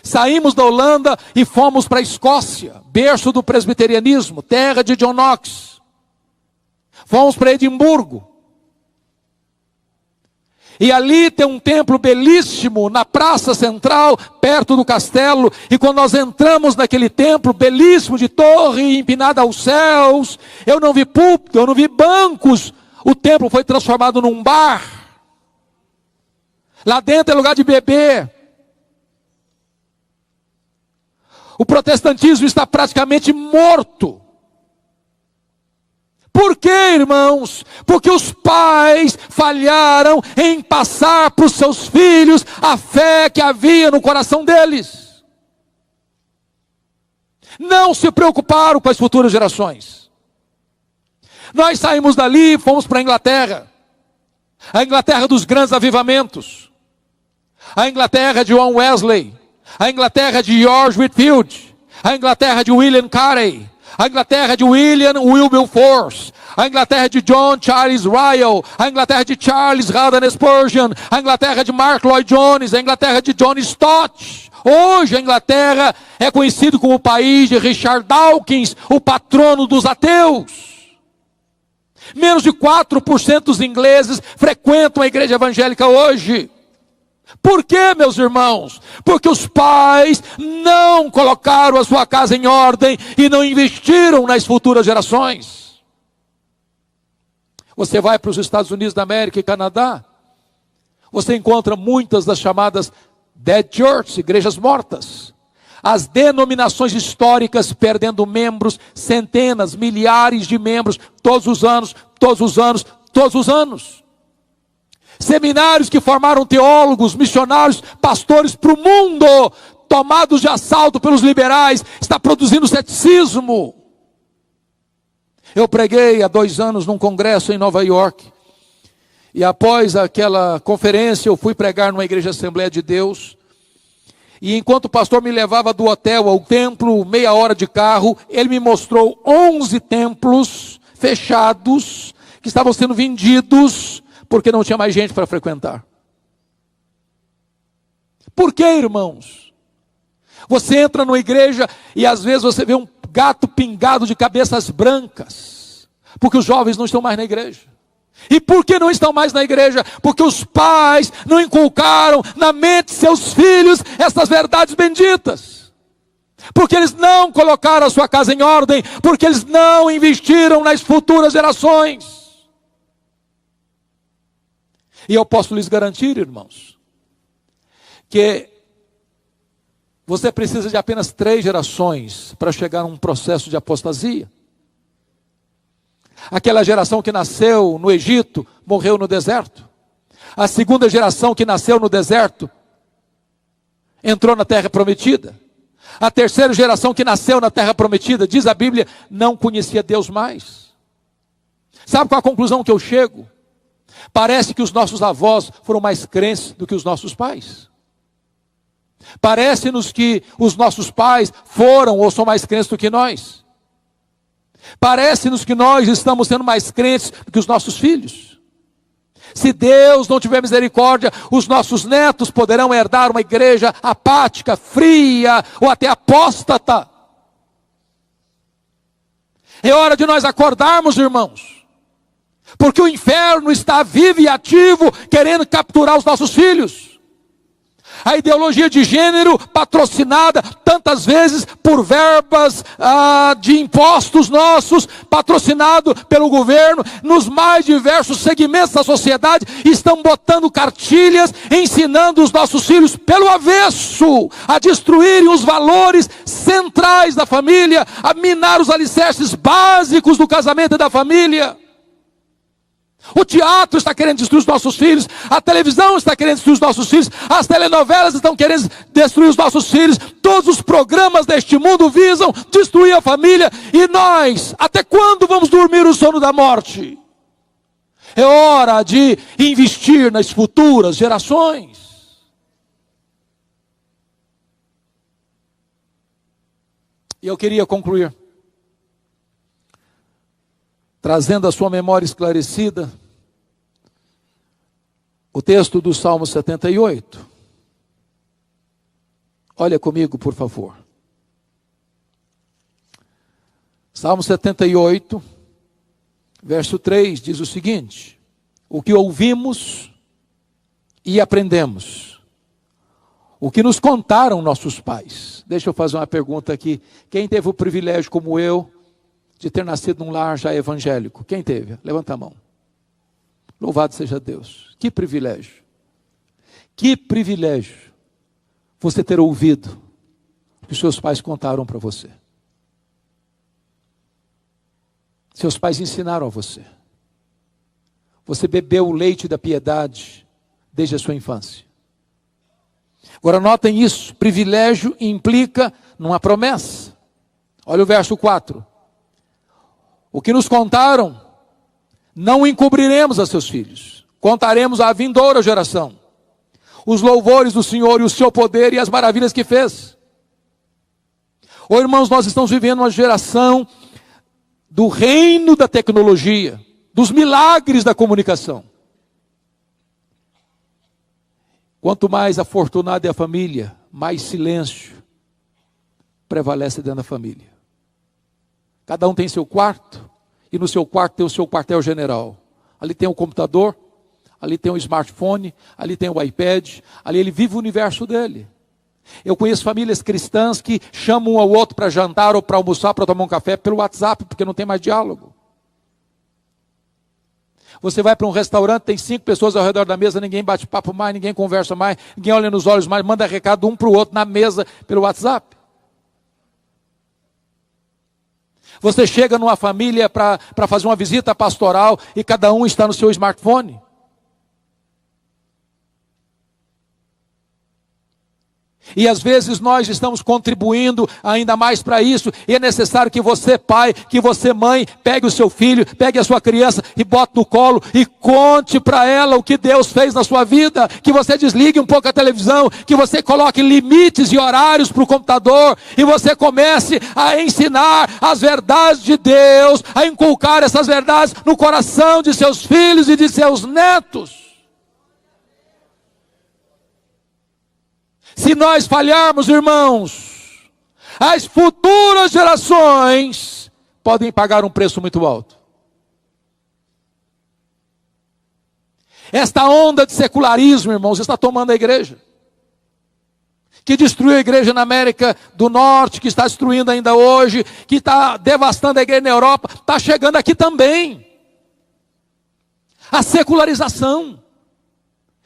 Saímos da Holanda e fomos para a Escócia, berço do presbiterianismo, terra de John Knox. Fomos para Edimburgo. E ali tem um templo belíssimo na praça central, perto do castelo. E quando nós entramos naquele templo belíssimo, de torre empinada aos céus, eu não vi púlpito, eu não vi bancos. O templo foi transformado num bar. Lá dentro é lugar de beber. O protestantismo está praticamente morto. Por quê, irmãos? Porque os pais falharam em passar para os seus filhos a fé que havia no coração deles. Não se preocuparam com as futuras gerações. Nós saímos dali e fomos para a Inglaterra. A Inglaterra dos grandes avivamentos. A Inglaterra de John Wesley. A Inglaterra de George Whitefield. A Inglaterra de William Carey. A Inglaterra de William Wilberforce, a Inglaterra de John Charles Ryle, a Inglaterra de Charles Haddon Spurgeon, a Inglaterra de Mark Lloyd Jones, a Inglaterra de John Stott. Hoje a Inglaterra é conhecido como o país de Richard Dawkins, o patrono dos ateus. Menos de 4% dos ingleses frequentam a igreja evangélica hoje. Por quê, meus irmãos? Porque os pais não colocaram a sua casa em ordem e não investiram nas futuras gerações. Você vai para os Estados Unidos da América e Canadá, você encontra muitas das chamadas dead churches, igrejas mortas. As denominações históricas perdendo membros, centenas, milhares de membros, todos os anos, todos os anos, todos os anos. Seminários que formaram teólogos, missionários, pastores para o mundo, tomados de assalto pelos liberais, está produzindo ceticismo. Eu preguei há 2 anos num congresso em Nova York, e após aquela conferência eu fui pregar numa igreja Assembleia de Deus, e enquanto o pastor me levava do hotel ao templo, meia hora de carro, ele me mostrou 11 templos fechados, que estavam sendo vendidos, porque não tinha mais gente para frequentar. Por quê, irmãos? Você entra numa igreja e às vezes você vê um gato pingado de cabeças brancas, porque os jovens não estão mais na igreja. E por que não estão mais na igreja? Porque os pais não inculcaram na mente de seus filhos essas verdades benditas. Porque eles não colocaram a sua casa em ordem, porque eles não investiram nas futuras gerações. E eu posso lhes garantir, irmãos, que você precisa de apenas 3 gerações para chegar a um processo de apostasia. Aquela geração que nasceu no Egito, morreu no deserto. A segunda geração que nasceu no deserto, entrou na terra prometida. A terceira geração que nasceu na terra prometida, diz a Bíblia, não conhecia Deus mais. Sabe qual a conclusão que eu chego? Parece que os nossos avós foram mais crentes do que os nossos pais. Parece-nos que os nossos pais foram ou são mais crentes do que nós. Parece-nos que nós estamos sendo mais crentes do que os nossos filhos. Se Deus não tiver misericórdia, os nossos netos poderão herdar uma igreja apática, fria ou até apóstata. É hora de nós acordarmos, irmãos, porque o inferno está vivo e ativo, querendo capturar os nossos filhos. A ideologia de gênero, patrocinada tantas vezes por verbas de impostos nossos, patrocinado pelo governo, nos mais diversos segmentos da sociedade, estão botando cartilhas, ensinando os nossos filhos pelo avesso, a destruírem os valores centrais da família, a minar os alicerces básicos do casamento e da família. O teatro está querendo destruir os nossos filhos, a televisão está querendo destruir os nossos filhos, as telenovelas estão querendo destruir os nossos filhos, todos os programas deste mundo visam destruir a família, e nós, até quando vamos dormir o sono da morte? É hora de investir nas futuras gerações. E eu queria concluir trazendo a sua memória esclarecida o texto do Salmo 78. Olha comigo, por favor. Salmo 78, verso 3, diz o seguinte: o que ouvimos e aprendemos, o que nos contaram nossos pais. Deixa eu fazer uma pergunta aqui. Quem teve o privilégio, como eu, de ter nascido num lar já evangélico? Quem teve? Levanta a mão. Louvado seja Deus. Que privilégio. Que privilégio você ter ouvido o que seus pais contaram para você. Seus pais ensinaram a você. Você bebeu o leite da piedade desde a sua infância. Agora notem isso, privilégio implica numa promessa. Olha o verso 4. O que nos contaram, não encobriremos a seus filhos. Contaremos à vindoura geração os louvores do Senhor e o seu poder e as maravilhas que fez. Ô irmãos, nós estamos vivendo uma geração do reino da tecnologia, dos milagres da comunicação. Quanto mais afortunada é a família, mais silêncio prevalece dentro da família. Cada um tem seu quarto, e no seu quarto tem o seu quartel-general. Ali tem o computador, ali tem o smartphone, ali tem o iPad, ali ele vive o universo dele. Eu conheço famílias cristãs que chamam um ao outro para jantar ou para almoçar, para tomar um café pelo WhatsApp, porque não tem mais diálogo. Você vai para um restaurante, tem 5 pessoas ao redor da mesa, ninguém bate papo mais, ninguém conversa mais, ninguém olha nos olhos mais, manda recado um para o outro na mesa pelo WhatsApp. Você chega numa família para fazer uma visita pastoral e cada um está no seu smartphone. E às vezes nós estamos contribuindo ainda mais para isso. E é necessário que você, pai, que você, mãe, pegue o seu filho, pegue a sua criança e bote no colo e conte para ela o que Deus fez na sua vida. Que você desligue um pouco a televisão, que você coloque limites e horários para o computador e você comece a ensinar as verdades de Deus, a inculcar essas verdades no coração de seus filhos e de seus netos. Se nós falharmos, irmãos, as futuras gerações podem pagar um preço muito alto. Esta onda de secularismo, irmãos, está tomando a igreja. Que destruiu a igreja na América do Norte, que está destruindo ainda hoje, que está devastando a igreja na Europa, está chegando aqui também. A secularização.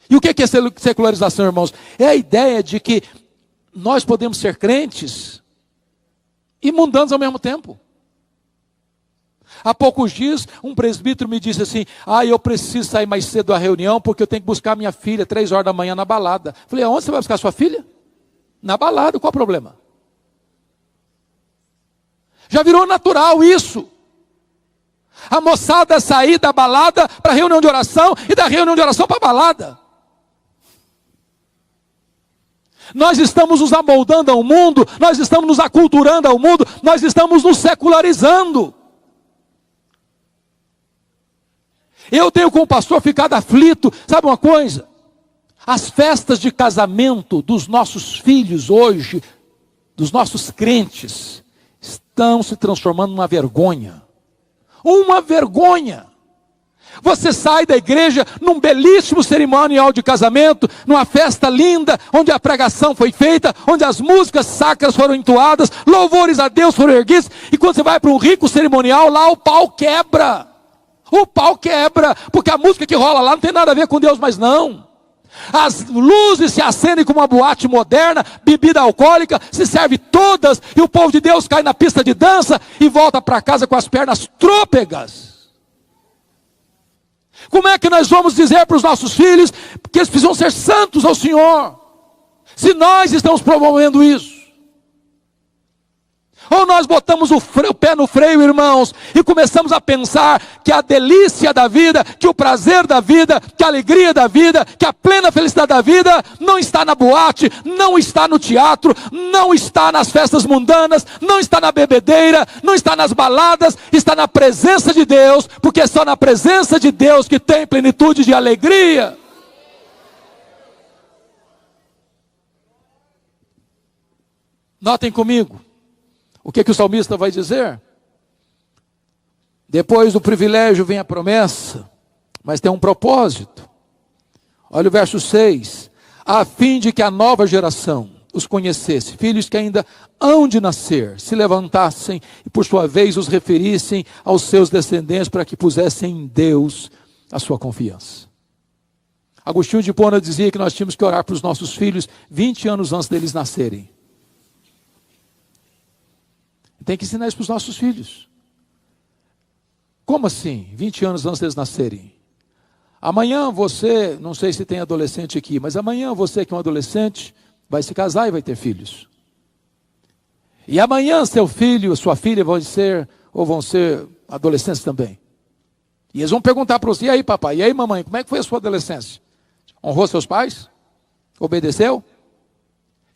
E o que é secularização, irmãos? É a ideia de que nós podemos ser crentes e mundanos ao mesmo tempo. Há poucos dias, um presbítero me disse assim: eu preciso sair mais cedo da reunião porque eu tenho que buscar minha filha 3 horas da manhã na balada. Falei: aonde você vai buscar sua filha? Na balada, qual o problema? Já virou natural isso. A moçada sair da balada para a reunião de oração e da reunião de oração para a balada. Nós estamos nos amoldando ao mundo, nós estamos nos aculturando ao mundo, nós estamos nos secularizando. Eu tenho como pastor ficado aflito, sabe uma coisa? As festas de casamento dos nossos filhos hoje, dos nossos crentes, estão se transformando numa vergonha. Uma vergonha. Você sai da igreja num belíssimo cerimonial de casamento, numa festa linda, onde a pregação foi feita, onde as músicas sacras foram entoadas, louvores a Deus foram erguidos, e quando você vai para um rico cerimonial, lá o pau quebra. O pau quebra, porque a música que rola lá não tem nada a ver com Deus mais não. As luzes se acendem como uma boate moderna, bebida alcoólica, se serve todas, e o povo de Deus cai na pista de dança e volta para casa com as pernas trôpegas. Como é que nós vamos dizer para os nossos filhos que eles precisam ser santos ao Senhor, se nós estamos promovendo isso? Ou nós botamos o pé no freio, irmãos, e começamos a pensar que a delícia da vida, que o prazer da vida, que a alegria da vida, que a plena felicidade da vida não está na boate, não está no teatro, não está nas festas mundanas, não está na bebedeira, não está nas baladas, está na presença de Deus, porque é só na presença de Deus que tem plenitude de alegria. Notem comigo. O que o salmista vai dizer? Depois do privilégio vem a promessa, mas tem um propósito. Olha o verso 6. A fim de que a nova geração os conhecesse, filhos que ainda hão de nascer, se levantassem e por sua vez os referissem aos seus descendentes para que pusessem em Deus a sua confiança. Agostinho de Hipona dizia que nós tínhamos que orar para os nossos filhos 20 anos antes deles nascerem. Tem que ensinar isso para os nossos filhos. Como assim? 20 anos antes deles nascerem. Amanhã você, não sei se tem adolescente aqui, mas amanhã você que é um adolescente, vai se casar e vai ter filhos. E amanhã seu filho, sua filha vão ser adolescentes também. E eles vão perguntar para você: e aí papai, e aí mamãe, como é que foi a sua adolescência? Honrou seus pais? Obedeceu?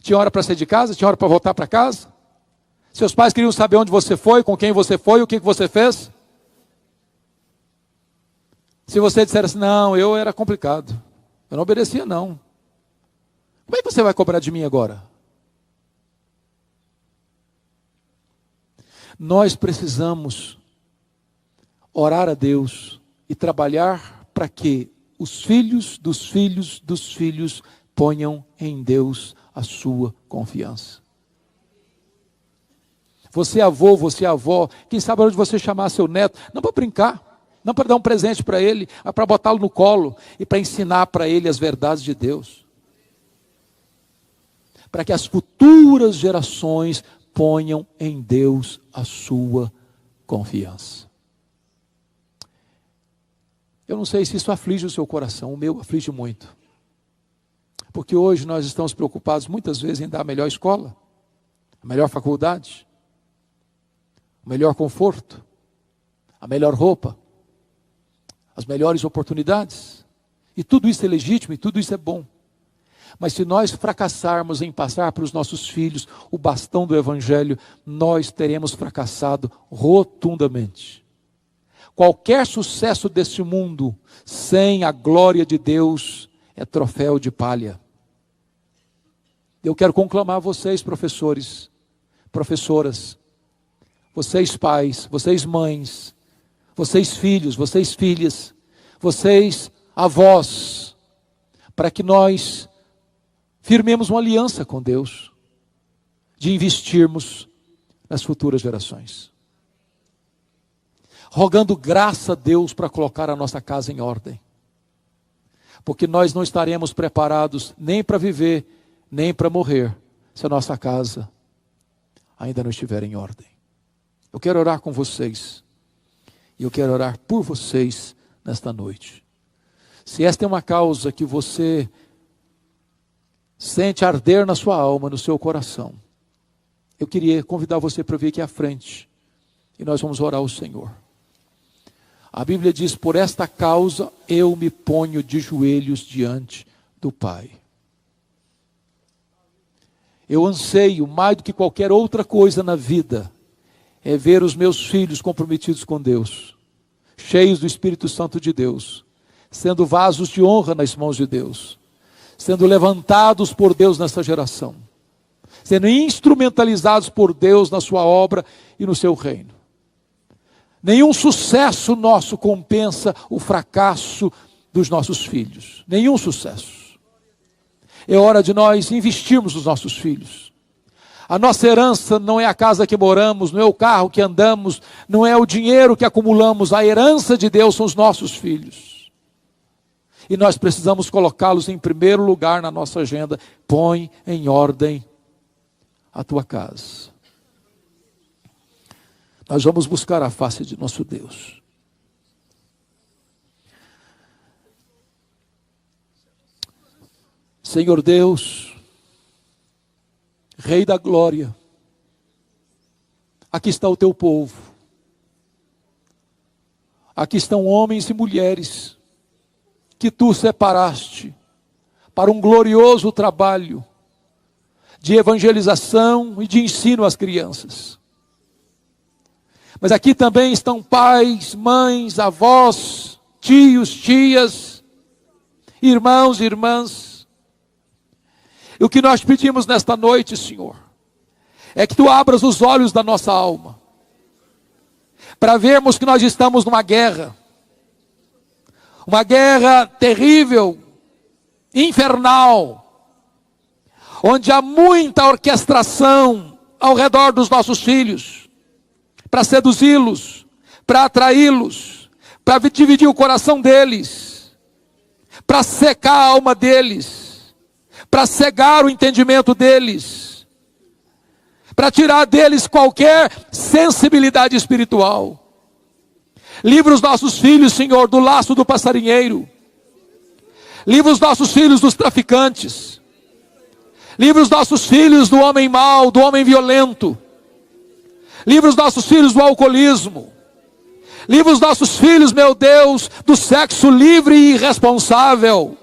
Tinha hora para sair de casa? Tinha hora para voltar para casa? Seus pais queriam saber onde você foi, com quem você foi, o que você fez? Se você disser assim: não, eu era complicado, eu não obedecia não. Como é que você vai cobrar de mim agora? Nós precisamos orar a Deus e trabalhar para que os filhos dos filhos dos filhos ponham em Deus a sua confiança. Você é avô, você é avó, quem sabe onde você chamar seu neto, não para brincar, não para dar um presente para ele, mas para botá-lo no colo e para ensinar para ele as verdades de Deus. Para que as futuras gerações ponham em Deus a sua confiança. Eu não sei se isso aflige o seu coração, o meu aflige muito. Porque hoje nós estamos preocupados muitas vezes em dar a melhor escola, a melhor faculdade, o melhor conforto, a melhor roupa, as melhores oportunidades. E tudo isso é legítimo e tudo isso é bom. Mas se nós fracassarmos em passar para os nossos filhos o bastão do Evangelho, nós teremos fracassado rotundamente. Qualquer sucesso deste mundo, sem a glória de Deus, é troféu de palha. Eu quero conclamar vocês, professores, professoras, vocês pais, vocês mães, vocês filhos, vocês filhas, vocês avós, para que nós firmemos uma aliança com Deus, de investirmos nas futuras gerações. Rogando graça a Deus para colocar a nossa casa em ordem. Porque nós não estaremos preparados nem para viver, nem para morrer, se a nossa casa ainda não estiver em ordem. Eu quero orar com vocês. E eu quero orar por vocês nesta noite. Se esta é uma causa que você sente arder na sua alma, no seu coração, eu queria convidar você para vir aqui à frente. E nós vamos orar ao Senhor. A Bíblia diz, por esta causa eu me ponho de joelhos diante do Pai. Eu anseio mais do que qualquer outra coisa na vida, é ver os meus filhos comprometidos com Deus, cheios do Espírito Santo de Deus, sendo vasos de honra nas mãos de Deus, sendo levantados por Deus nessa geração, sendo instrumentalizados por Deus na sua obra e no seu reino. Nenhum sucesso nosso compensa o fracasso dos nossos filhos. Nenhum sucesso. É hora de nós investirmos nos nossos filhos. A nossa herança não é a casa que moramos, não é o carro que andamos, não é o dinheiro que acumulamos. A herança de Deus são os nossos filhos. E nós precisamos colocá-los em primeiro lugar na nossa agenda. Põe em ordem a tua casa. Nós vamos buscar a face de nosso Deus. Senhor Deus, Rei da glória, aqui está o teu povo. Aqui estão homens e mulheres que tu separaste para um glorioso trabalho de evangelização e de ensino às crianças. Mas aqui também estão pais, mães, avós, tios, tias, irmãos e irmãs. E o que nós pedimos nesta noite, Senhor, é que tu abras os olhos da nossa alma, para vermos que nós estamos numa guerra terrível, infernal, onde há muita orquestração ao redor dos nossos filhos, para seduzi-los, para atraí-los, para dividir o coração deles, para secar a alma deles, para cegar o entendimento deles, para tirar deles qualquer sensibilidade espiritual. Livra os nossos filhos, Senhor, do laço do passarinheiro. Livra os nossos filhos dos traficantes. Livra os nossos filhos do homem mau, do homem violento. Livra os nossos filhos do alcoolismo. Livra os nossos filhos, meu Deus, do sexo livre e irresponsável.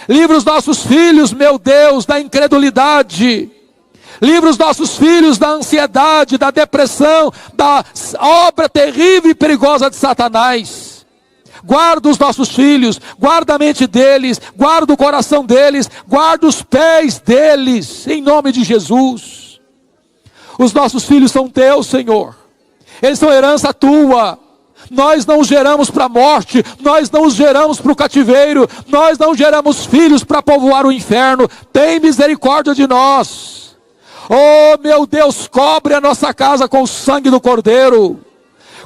Livra os nossos filhos, meu Deus, da incredulidade. Livra os nossos filhos da ansiedade, da depressão, da obra terrível e perigosa de Satanás. Guarda os nossos filhos, guarda a mente deles, guarda o coração deles, guarda os pés deles, em nome de Jesus. Os nossos filhos são teus, Senhor. Eles são herança tua. Nós não geramos para a morte, nós não os geramos para o cativeiro, nós não geramos filhos para povoar o inferno. Tem misericórdia de nós. Oh, meu Deus, cobre a nossa casa com o sangue do Cordeiro.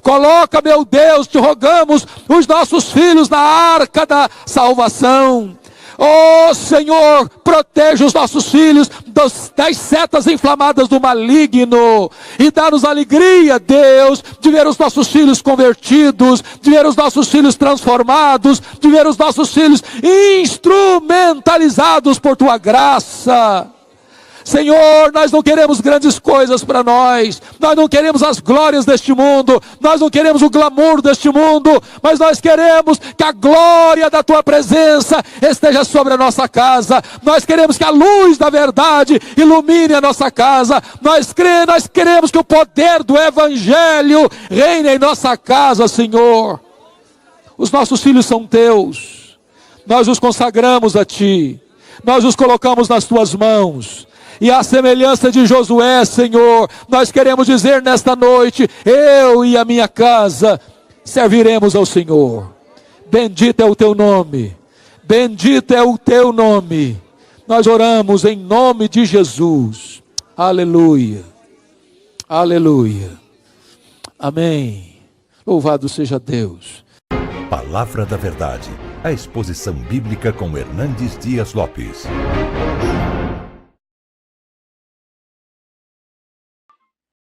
Coloca, meu Deus, te rogamos, os nossos filhos na arca da salvação. Oh, Senhor, proteja os nossos filhos das setas inflamadas do maligno. E dá-nos alegria, Deus, de ver os nossos filhos convertidos, de ver os nossos filhos transformados, de ver os nossos filhos instrumentalizados por Tua graça. Senhor, nós não queremos grandes coisas para nós não queremos as glórias deste mundo, nós não queremos o glamour deste mundo, mas nós queremos que a glória da Tua presença esteja sobre a nossa casa. Nós queremos que a luz da verdade ilumine a nossa casa. Nós queremos que o poder do Evangelho reine em nossa casa, Senhor. Os nossos filhos são Teus, nós os consagramos a Ti, nós os colocamos nas Tuas mãos. E à semelhança de Josué, Senhor, nós queremos dizer nesta noite: eu e a minha casa serviremos ao Senhor. Bendito é o Teu nome, bendito é o Teu nome. Nós oramos em nome de Jesus. Aleluia, aleluia, amém. Louvado seja Deus. Palavra da Verdade, a exposição bíblica com Hernandes Dias Lopes.